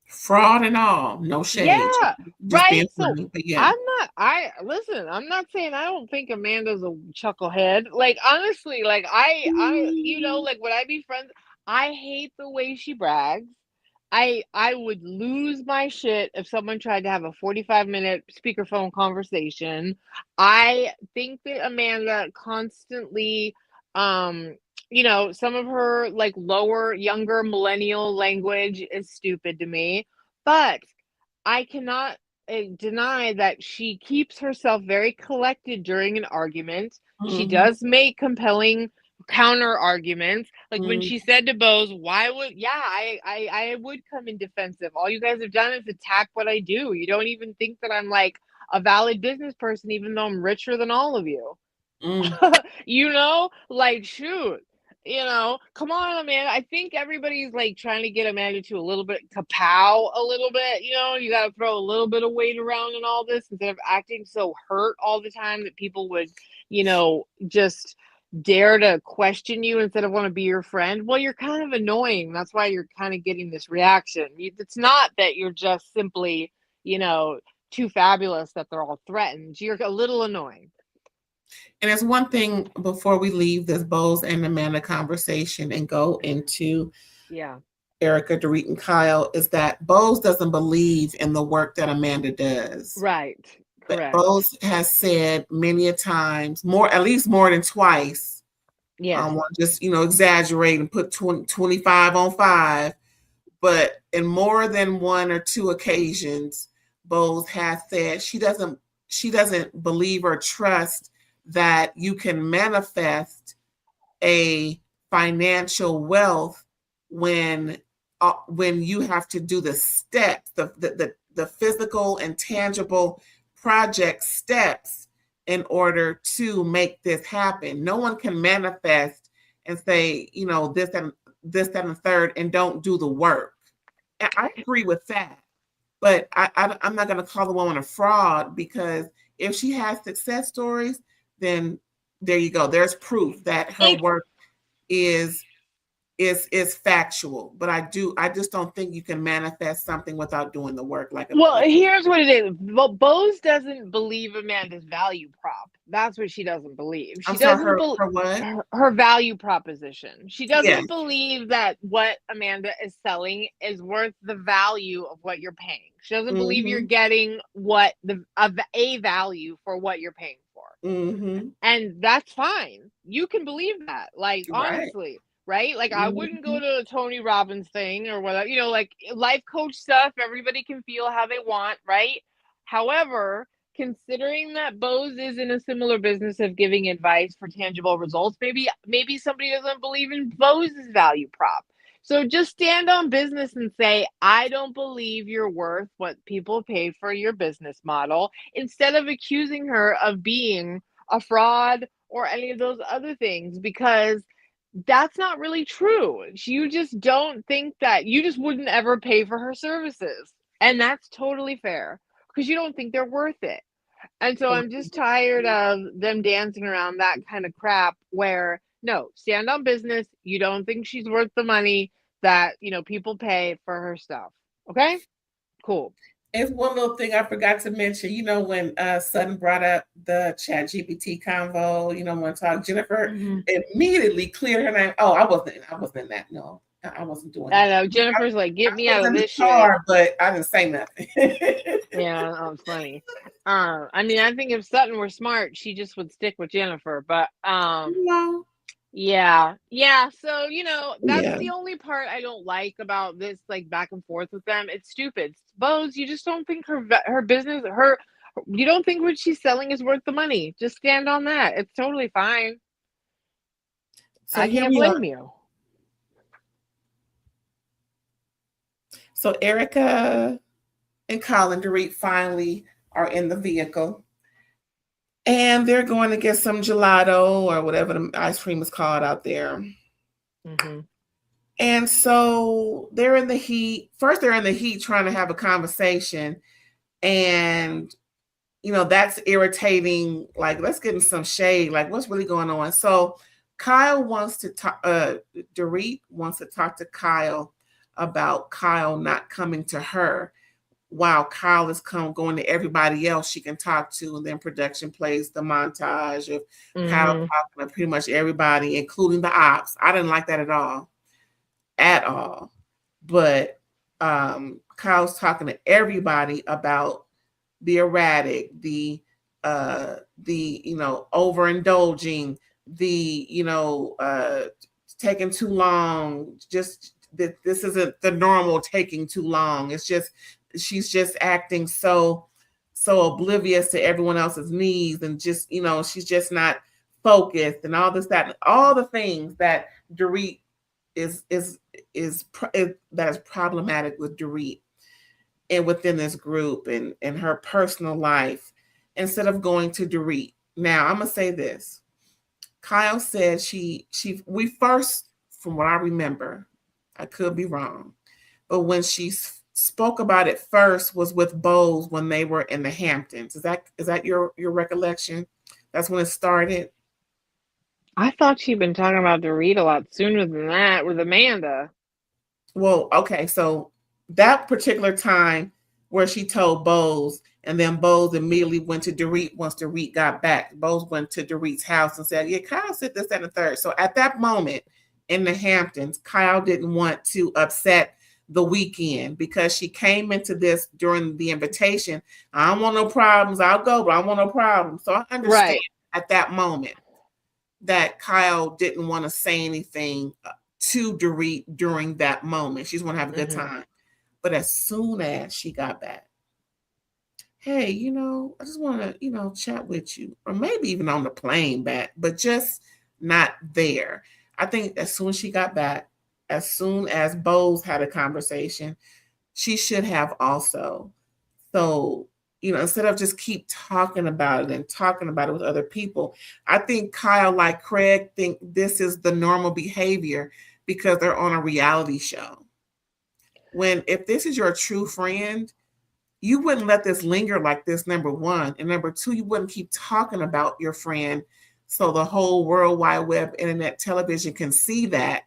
Fraud and all, no shade. Yeah, right. So yeah. I'm not saying I don't think Amanda's a chucklehead. Like honestly, like I like would I be friends? I hate the way she brags. I would lose my shit if someone tried to have a 45-minute speakerphone conversation. I think that Amanda constantly some of her like younger millennial language is stupid to me, but I cannot deny that she keeps herself very collected during an argument. She does make compelling counter arguments. Like when she said to Bose, I would come in defensive. All you guys have done is attack what I do. You don't even think that I'm like a valid business person, even though I'm richer than all of you. Like shoot. Come on, Amanda. I think everybody's like trying to get Amanda to a little bit kapow a little bit. You got to throw a little bit of weight around in all this instead of acting so hurt all the time that people would, just dare to question you instead of want to be your friend. Well, you're kind of annoying. That's why you're kind of getting this reaction. It's not that you're just simply, too fabulous that they're all threatened. You're a little annoying. And there's one thing before we leave this Bose and Amanda conversation and go into Erica, Dorit, and Kyle, is that Bose doesn't believe in the work that Amanda does. Right. Correct. Bose has said many a times, at least more than twice. Yes. I want to just, exaggerate and put 25 on 5. But in more than one or two occasions, Bose has said she doesn't believe or trust that you can manifest a financial wealth when you have to do the steps, the physical and tangible project steps in order to make this happen. No one can manifest and say, this, that, and the third, and don't do the work. And I agree with that. But I'm not going to call the woman a fraud, because if she has success stories, then there you go. There's proof that her work is factual. But I just don't think you can manifest something without doing the work. Here's what it is. Bose doesn't believe Amanda's value prop. That's what she doesn't believe. She doesn't believe her value proposition. She doesn't believe that what Amanda is selling is worth the value of what you're paying. She doesn't believe you're getting a value for what you're paying for. Mm-hmm. And that's fine. You can believe that. Like, honestly. Right? Like, I wouldn't go to a Tony Robbins thing or whatever, like life coach stuff. Everybody can feel how they want, right? However, considering that Bose is in a similar business of giving advice for tangible results, maybe somebody doesn't believe in Bose's value prop. So just stand on business and say, I don't believe you're worth what people pay for your business model, instead of accusing her of being a fraud or any of those other things, because that's not really true. You just don't think that, you just wouldn't ever pay for her services. And that's totally fair, because you don't think they're worth it. And so I'm just tired of them dancing around that kind of crap where, no, stand on business. You don't think she's worth the money that, people pay for her stuff. Okay? Cool. It's one little thing I forgot to mention. When Sutton brought up the ChatGPT convo, when I talked, Jennifer immediately cleared her name. Oh, I wasn't in that. No, I wasn't doing that. I know. Jennifer's like, get me out of this car, but I didn't say nothing. Yeah, that was funny. I think if Sutton were smart, she just would stick with Jennifer. But yeah. So, that's the only part I don't like about this, like, back and forth with them. It's stupid. Bose, you just don't think her business, you don't think what she's selling is worth the money. Just stand on that. It's totally fine. So I can't blame you. So Erica and Colin Dorit finally are in the vehicle. And they're going to get some gelato or whatever the ice cream is called out there. Mm-hmm. And so they're in the heat. First, they're in the heat trying to have a conversation. And, that's irritating. Like, let's get in some shade. Like, what's really going on? So Kyle wants to talk, Dorit wants to talk to Kyle about Kyle not coming to her, while Kyle is going to everybody else she can talk to. And then production plays the montage of Kyle talking to pretty much everybody, including the ops. I didn't like that at all. But Kyle's talking to everybody about the erratic, the overindulging, the taking too long. Just that this isn't the normal taking too long. It's just, she's just acting so oblivious to everyone else's needs, and just, she's just not focused, and all this, that, and all the things that Dorit is problematic with Dorit and within this group and her personal life, instead of going to Dorit. Now, I'm gonna say this. Kyle said we first, from what I remember, I could be wrong, but when she spoke about it first was with Bose when they were in the Hamptons. Is that your recollection? That's when it started? I thought she'd been talking about Dorit a lot sooner than that with Amanda. Well, okay, so that particular time where she told Bose, and then Bose immediately went to Dorit once Dorit got back. Bose went to Dorit's house and said, yeah, Kyle said this, that, and the third. So at that moment, in the Hamptons. Kyle didn't want to upset the weekend because she came into this during the invitation. I don't want no problems. I'll go, but I don't want no problems. So I understand at that moment that Kyle didn't want to say anything to Dorit during that moment. She just want to have a good time. But as soon as she got back, hey, I just want to, chat with you. Or maybe even on the plane back, but just not there. I think as soon as she got back, as soon as Bose had a conversation, she should have also. So, instead of just keep talking about it and talking about it with other people, I think Kyle, like Craig, think this is the normal behavior because they're on a reality show. If this is your true friend, you wouldn't let this linger like this, number one. And number two, you wouldn't keep talking about your friend so the whole World Wide Web, internet, television can see that.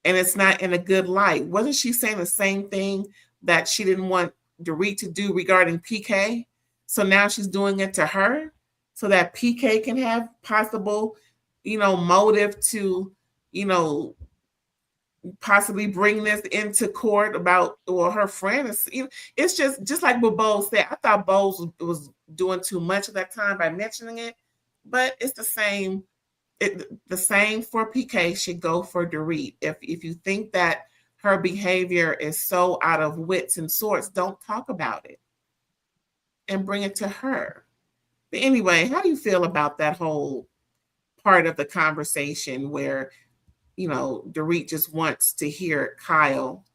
And it's not in a good light. Wasn't she saying the same thing that she didn't want Dorit to do regarding PK? So now she's doing it to her so that PK can have possible, motive to, possibly bring this into court about her friend. It's just like what Bose said. I thought Bose was doing too much at that time by mentioning it, but it's the same. The same for PK should go for Dorit. If you think that her behavior is so out of wits and sorts, don't talk about it and bring it to her. But anyway, how do you feel about that whole part of the conversation where, Dorit just wants to hear Kyle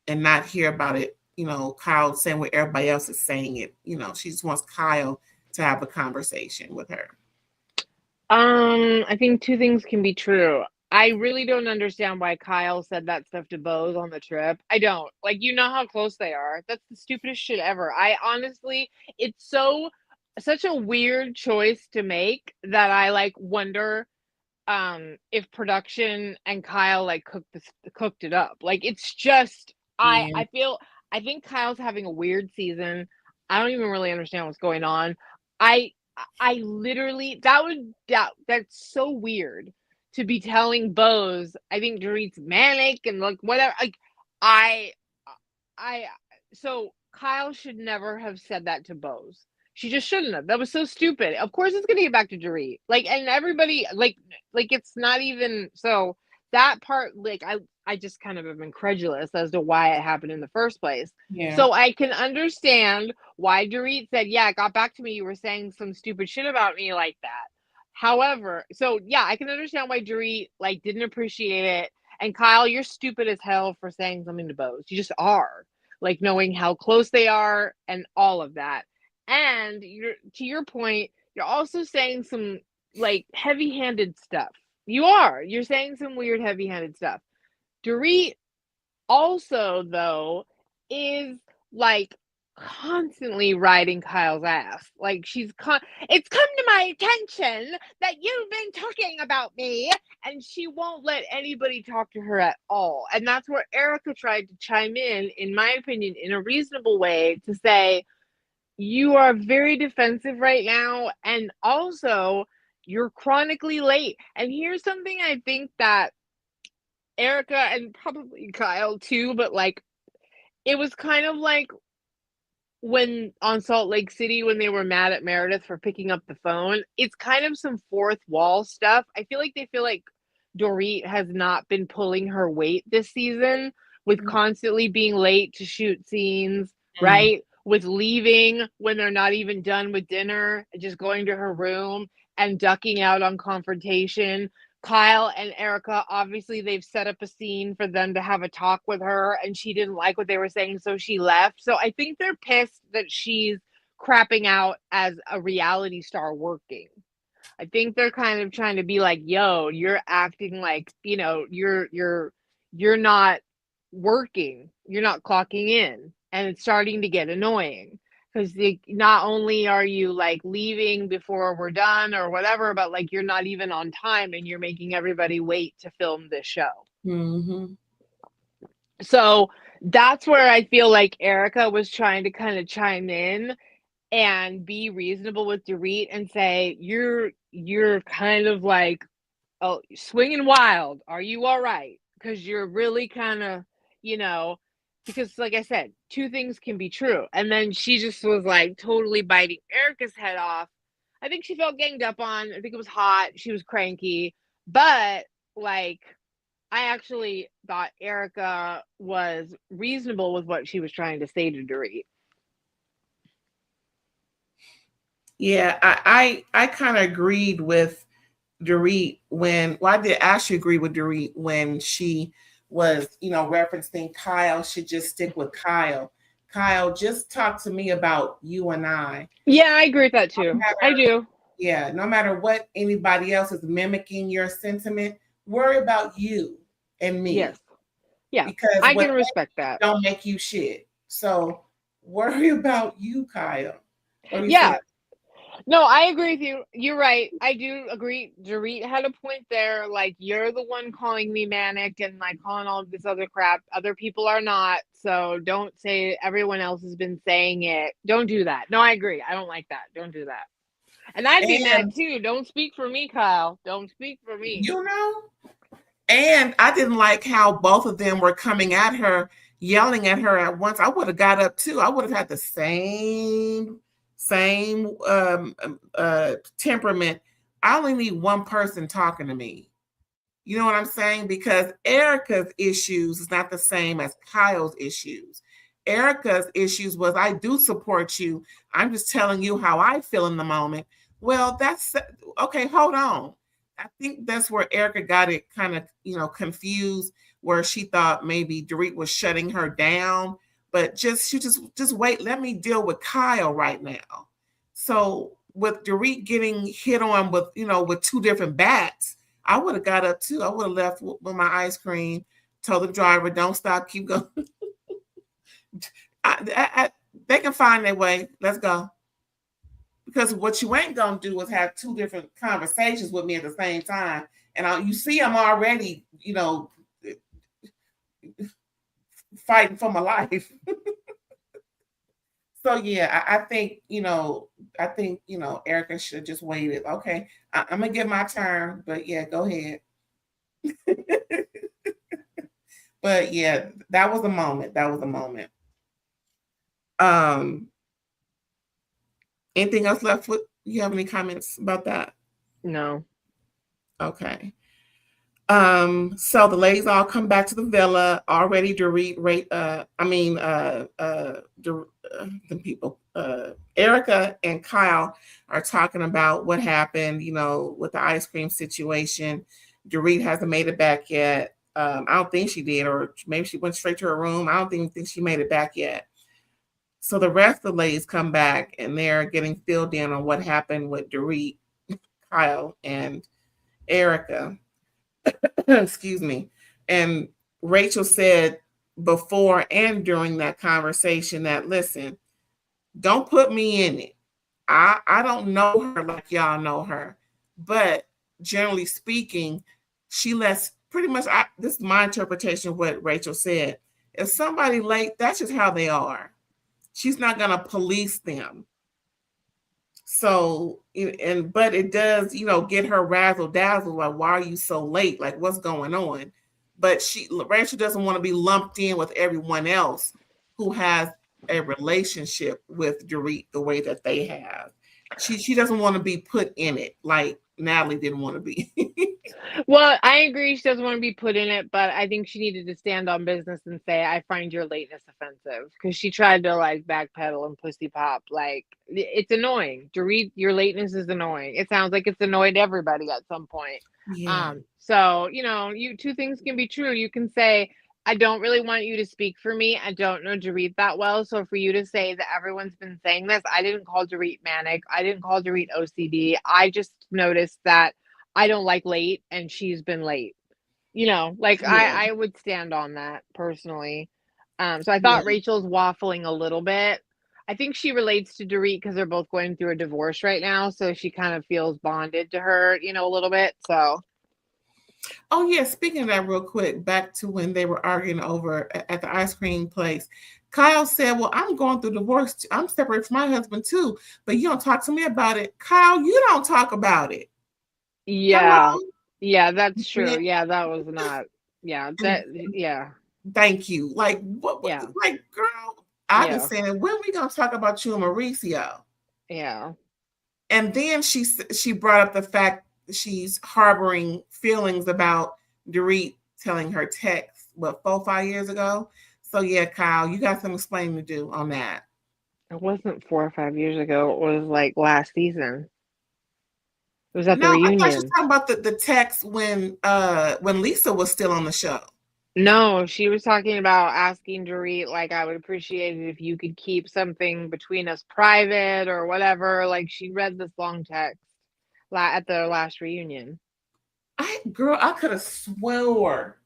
and not hear about it, Kyle saying what everybody else is saying it. She just wants Kyle to have a conversation with her. I think two things can be true. I really don't understand why Kyle said that stuff to Bose on the trip. I don't. Like, how close they are. That's the stupidest shit ever. I honestly, it's such a weird choice to make that I wonder if production and Kyle cooked it up. Like, it's just I think Kyle's having a weird season. I don't even really understand what's going on. I literally that's so weird to be telling Bose. I think Dorit's manic and whatever. I so Kyle should never have said that to Bose. She just shouldn't have. That was so stupid. Of course it's gonna get back to Dorit. And everybody it's not even so that part, I just kind of am incredulous as to why it happened in the first place. Yeah. So I can understand why Dorit said, yeah, it got back to me. You were saying some stupid shit about me like that. However, so yeah, I can understand why Dorit didn't appreciate it. And Kyle, you're stupid as hell for saying something to Bose. You just are. Knowing how close they are and all of that. And to your point, you're also saying some heavy-handed stuff. You're saying some weird heavy-handed stuff. Dorit also, though, is constantly riding Kyle's ass. It's come to my attention that you've been talking about me, and she won't let anybody talk to her at all. And that's where Erica tried to chime in my opinion, in a reasonable way to say, you are very defensive right now, and also you're chronically late. And here's something I think that Erica and probably Kyle too, but it was kind of like when on Salt Lake City when they were mad at Meredith for picking up the phone. It's kind of some fourth wall stuff. I feel like they feel like Dorit has not been pulling her weight this season with constantly being late to shoot scenes, right? With leaving when they're not even done with dinner, just going to her room and ducking out on confrontation. Kyle and Erica, obviously they've set up a scene for them to have a talk with her, and she didn't like what they were saying, so she left. So I think they're pissed that she's crapping out as a reality star working. I think they're kind of trying to be like, yo, you're acting like, you're not working. You're not clocking in. And it's starting to get annoying. Because not only are you leaving before we're done or whatever, but you're not even on time and you're making everybody wait to film this show. Mm-hmm. So that's where I feel like Erica was trying to kind of chime in and be reasonable with Dorit and say, you're kind of oh, swinging wild. Are you all right? Because you're really kind of, you know, because like I said, two things can be true. And then she just was like totally biting Erica's head off. I think she felt ganged up on. I think it was hot. She was cranky. But like, I actually thought Erica was reasonable with what she was trying to say to Dorit. Yeah, I kind of agreed with Dorit I did actually agree with Dorit when she was, referencing Kyle should just stick with Kyle. Kyle, just talk to me about you and I. Yeah, I agree with that too. I do. Yeah, no matter what anybody else is mimicking your sentiment, worry about you and me. Yes. Yeah, because I what can respect that. don't make you shit. So worry about you, Kyle. What do you Yeah. think? No, I agree with you. You're right. I do agree. Dorit had a point there. Like, you're the one calling me manic and like calling all of this other crap. Other people are not. So don't say everyone else has been saying it. Don't do that. No, I agree. I don't like that. Don't do that. And I'd be mad too. Don't speak for me, Kyle. Don't speak for me. And I didn't like how both of them were coming at her, yelling at her at once. I would have got up too. I would have had the same temperament. I only need one person talking to me. You know what I'm saying? Because Erica's issues is not the same as Kyle's issues. Erica's issues was, I do support you. I'm just telling you how I feel in the moment. Well, that's okay. Hold on. I think that's where Erica got it kind of, confused, where she thought maybe Dorit was shutting her down, but just wait. Let me deal with Kyle right now. So with Dorit getting hit on with two different bats, I would have got up too. I would have left with my ice cream, told the driver, don't stop, keep going. They can find their way. Let's go. Because what you ain't going to do is have two different conversations with me at the same time. And you see, I'm already, fighting for my life. So yeah, I think Erica should have just waited. Okay, I'm gonna get my turn, but yeah, go ahead. But yeah, that was a moment. That was a moment. Anything else left? You have any comments about that? No. Okay. So the ladies all come back to the villa already. Erica and Kyle are talking about what happened, with the ice cream situation. Dorit hasn't made it back yet. I don't think she did, or maybe she went straight to her room. I don't think she made it back yet. So the rest of the ladies come back and they're getting filled in on what happened with Dorit, Kyle, and Erica. Excuse me. And Rachel said before and during that conversation that, listen, don't put me in it. I don't know her like y'all know her. But generally speaking, she lets pretty much, this is my interpretation of what Rachel said. If somebody late, that's just how they are. She's not going to police them. So, but it does, get her razzle dazzle. Like, why are you so late? Like, what's going on? But Rachel doesn't want to be lumped in with everyone else who has a relationship with Dorit the way that they have. She doesn't want to be put in it like Natalie didn't want to be. Well, I agree she doesn't want to be put in it, but I think she needed to stand on business and say, I find your lateness offensive. Because she tried to like backpedal and pussy pop. Like, it's annoying. Dorit, your lateness is annoying. It sounds like it's annoyed everybody at some point. Yeah. So, two things can be true. You can say, I don't really want you to speak for me. I don't know Dorit that well. So for you to say that everyone's been saying this, I didn't call Dorit manic. I didn't call Dorit OCD. I just noticed that I don't like late and she's been late. Yeah. I would stand on that personally. So I thought Rachel's waffling a little bit. I think she relates to Dorit because they're both going through a divorce right now. So she kind of feels bonded to her, a little bit. So. Oh yeah, speaking of that real quick, back to when they were arguing over at the ice cream place. Kyle said, well, I'm going through divorce. I'm separated from my husband too, but you don't talk to me about it. Kyle, you don't talk about it. Yeah. Hello? Yeah, that's Yeah, true. Yeah, that was not. Yeah, that. Yeah, thank you. Like what yeah, like girl, I've been yeah, saying, when we gonna talk about you and Mauricio? yeah. And then she brought up the fact that she's harboring feelings about Dorit telling her text, what, 4 5 years ago. So yeah, Kyle, you got some explaining to do on that. It wasn't 4 or 5 years ago. It was like last season. It was at the No, I thought she was reunion. talking about the text when Lisa was still on the show. No, she was talking about asking Dorit, like, I would appreciate it if you could keep something between us private or whatever. Like, she read this long text at the last reunion. I could have swore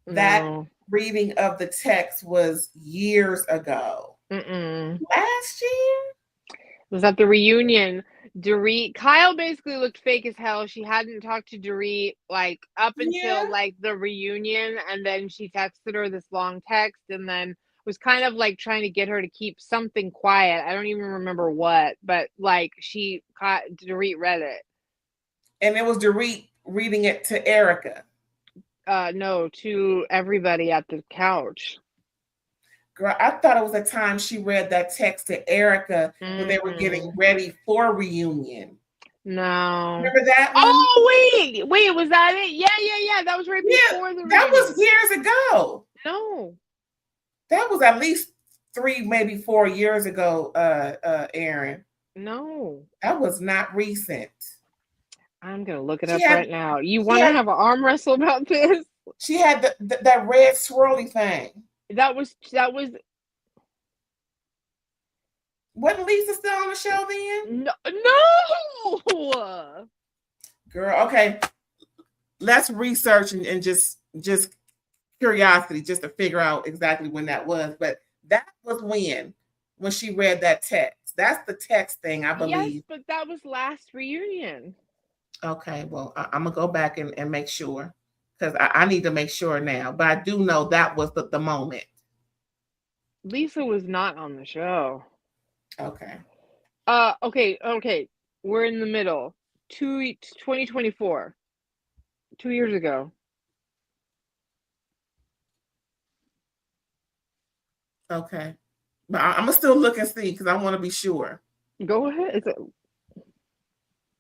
that No. reading of the text was years ago. Mm-mm. Last year? Was at the reunion. Dorit, Kyle basically looked fake as hell. She hadn't talked to Dorit like up until Yeah. like the reunion, and then she texted her this long text, and then was kind of like trying to get her to keep something quiet. I don't even remember what, but like Dorit read it. And it was Dorit reading it to Erica. No, to everybody at the couch. Girl, I thought it was the time she read that text to Erica when they were getting Mm-mm. ready for reunion. No. Remember that one? Oh wait, was that it? Yeah. That was right Yeah, before the that was reunion. years ago. No. That was at least 3, maybe 4 years ago, Aaron. No. That was not recent. I'm gonna look it She up had right now. You she want to had have an arm wrestle about this? she had that red swirly thing. That was Wasn't Lisa still on the show then? no. Girl, okay. Let's research and just curiosity just to figure out exactly when that was. But that was when she read that text. That's the text thing, I Yes, believe. but that was last reunion. Okay, well, I'm gonna go back and make sure because I need to make sure now. But I do know that was the moment. Lisa was not on the show. Okay. Okay. We're in the middle. 2024. 2 years ago. Okay. But I'm gonna still look and see because I want to be sure. Go ahead.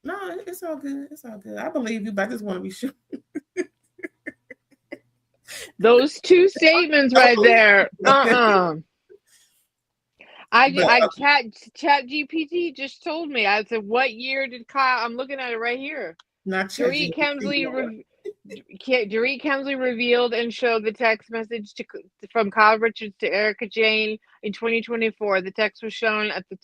No, it's all good. It's all good. I believe you, but I just want to be sure. Those two statements right there. I But chat GPT just told me. I said, what year did Kyle? I'm looking at it right here. not Dorit ChatGPT, Lord. Kemsley revealed and showed the text message from Kyle Richards to Erica Jane in 2024. The text was shown at the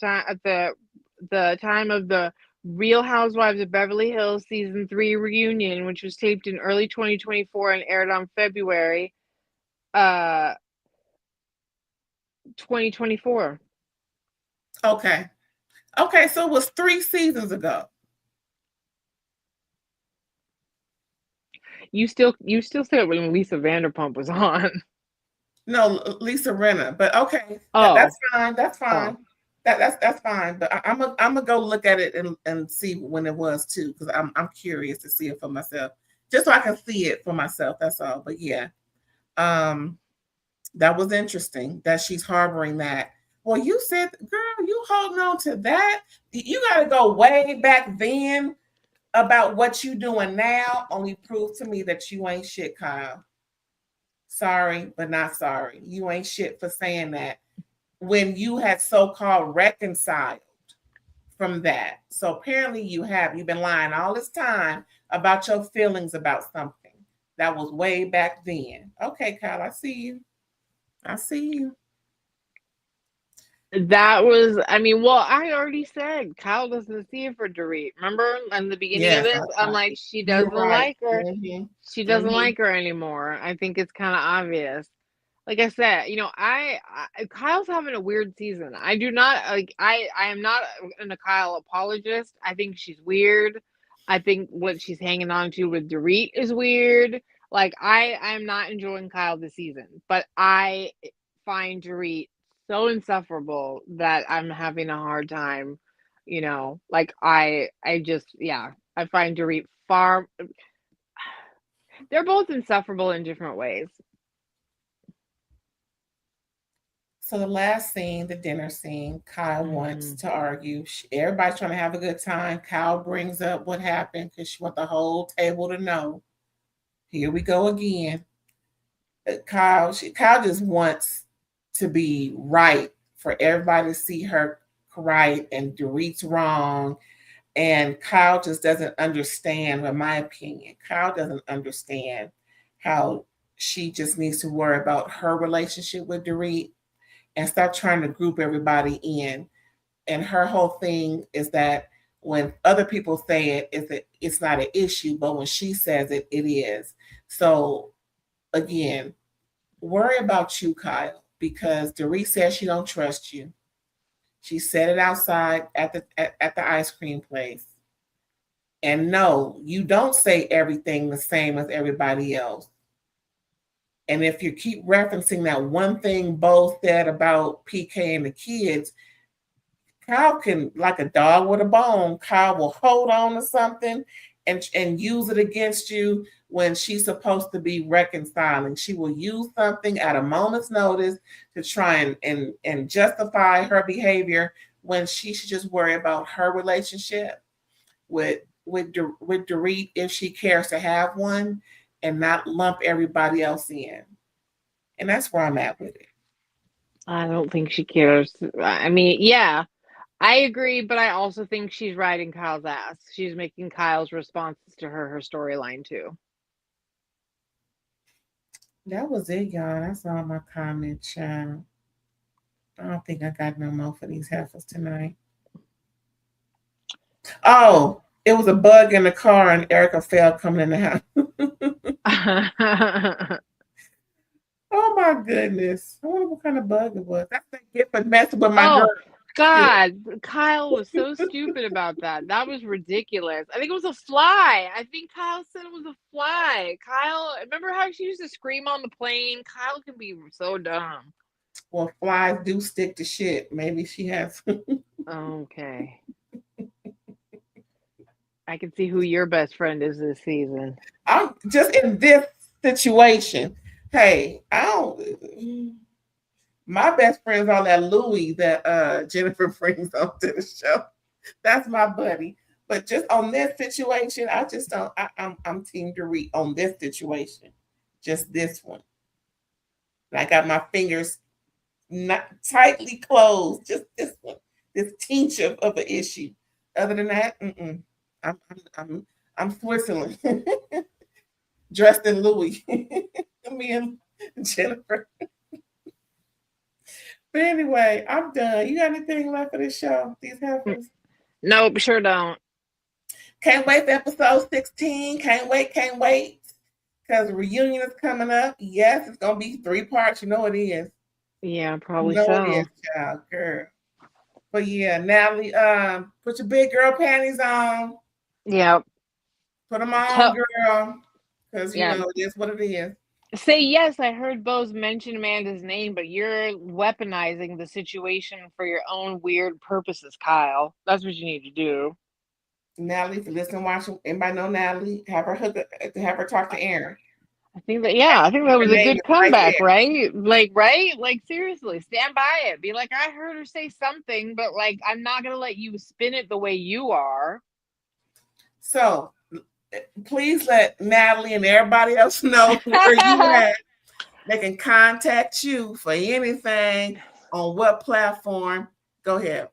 time of the Real Housewives of Beverly Hills season 3 reunion, which was taped in early 2024 and aired on February 2024. Okay. Okay, so it was 3 seasons ago. You still said when Lisa Vanderpump was on. No, Lisa Renna. But okay, that's Oh. fine. That's fine. That's fine. But I'm gonna go look at it and see when it was too, because I'm curious to see it for myself, just so I can see it for myself. That's all. But yeah, that was interesting that she's harboring that. Well, you said, girl, you holding on to that. You got to go way back then about what you doing now. Only prove to me that you ain't shit, Kyle. Sorry, but not sorry. You ain't shit for saying that when you had so-called reconciled from that. So apparently you've been lying all this time about your feelings about something. That was way back then. Okay, Kyle, I see you. I see you. That was, I mean, well, I already said Kyle doesn't see it for Dorit. Remember in the beginning of Yes, this, I'm like, she you're doesn't right. like her. Mm-hmm. She doesn't Mm-hmm. like her anymore. I think it's kind of obvious. Like I said, Kyle's having a weird season. I do not like. I am not a Kyle apologist. I think she's weird. I think what she's hanging on to with Dorit is weird. Like I am not enjoying Kyle this season, but I find Dorit so insufferable that I'm having a hard time. Like I just, yeah, I find Dorit far. They're both insufferable in different ways. So the last scene, the dinner scene, Kyle wants to argue. Everybody's trying to have a good time. Kyle brings up what happened because she wants the whole table to know. Here we go again. Kyle just wants to be right, for everybody to see her right and Dorit's wrong. And Kyle just doesn't understand, in my opinion. Kyle doesn't understand how she just needs to worry about her relationship with Dorit and stop trying to group everybody in. And her whole thing is that when other people say it, is that it's not an issue, but when she says it, it is. So again, worry about you, Kyle, because Dorit says she don't trust you. She said it outside at the ice cream place. And no, you don't say everything the same as everybody else. And if you keep referencing that one thing Bo said about PK and the kids, Kyle can, like a dog with a bone, Kyle will hold on to something and use it against you when she's supposed to be reconciling. She will use something at a moment's notice to try and justify her behavior when she should just worry about her relationship with Dorit, if she cares to have one, and not lump everybody else in. And that's where I'm at with it. I don't think she cares. I mean, yeah, I agree, but I also think she's riding Kyle's ass. She's making Kyle's responses to her storyline too. That was it, y'all. That's all my comments, child. I don't think I got no more for these heifers tonight. Oh, it was a bug in the car and Erica fell coming in the house. Oh my goodness. I wonder what kind of bug it was. That's the gift for messing with my girl. God, Kyle was so stupid about that. That was ridiculous. I think it was a fly. I think Kyle said it was a fly. Kyle, remember how she used to scream on the plane? Kyle can be so dumb. Well, flies do stick to shit. Maybe she has. Okay. I can see who your best friend is this season. I'm just in this situation. Hey, I don't. My best friend's on that Louis that Jennifer brings onto the show. That's my buddy. But just on this situation, I just don't. I'm Team Dorit on this situation. Just this one. And I got my fingers not tightly closed. Just this one. This tinge of an issue. Other than that, I'm Switzerland, dressed in Louis. Me and Jennifer. But anyway, I'm done. You got anything left for this show? These heifers? Nope, sure don't. Can't wait for episode 16. Can't wait. Because the reunion is coming up. Yes, it's gonna be 3 parts. You know it is. Yeah, probably so. It is, child, girl. But yeah, Natalie, put your big girl panties on. Yep. Put them on, girl. Because you know it is what it is. Say yes, I heard Bose mention Amanda's name, but you're weaponizing the situation for your own weird purposes, Kyle. That's what you need to do. Natalie, if you listen, watching, anybody know Natalie? Have her talk to Aaron. I think that was a good comeback, right? Like seriously, stand by it. Be like, I heard her say something, but like, I'm not gonna let you spin it the way you are. So please let Natalie and everybody else know where you at. They can contact you for anything on what platform. Go ahead.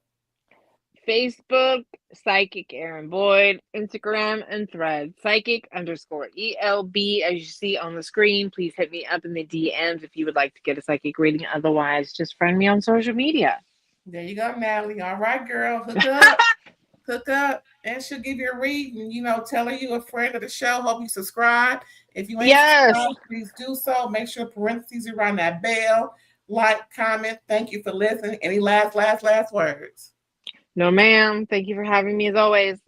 Facebook, Psychic Aaron Boyd, Instagram and Thread, Psychic_ELB, as you see on the screen. Please hit me up in the DMs if you would like to get a psychic reading. Otherwise, just friend me on social media. There you go, Natalie. All right, girl. Hook up. Hook up. And she'll give you a reading. You know, tell her you're a friend of the show. Hope you subscribe. If you ain't subscribed, please do so. Make sure parentheses around that bell. Like, comment. Thank you for listening. Any last words? No, ma'am. Thank you for having me as always.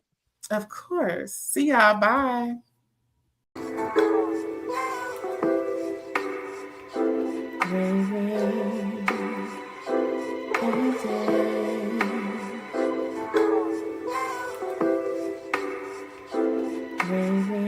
Of course. See y'all. Bye. Ray,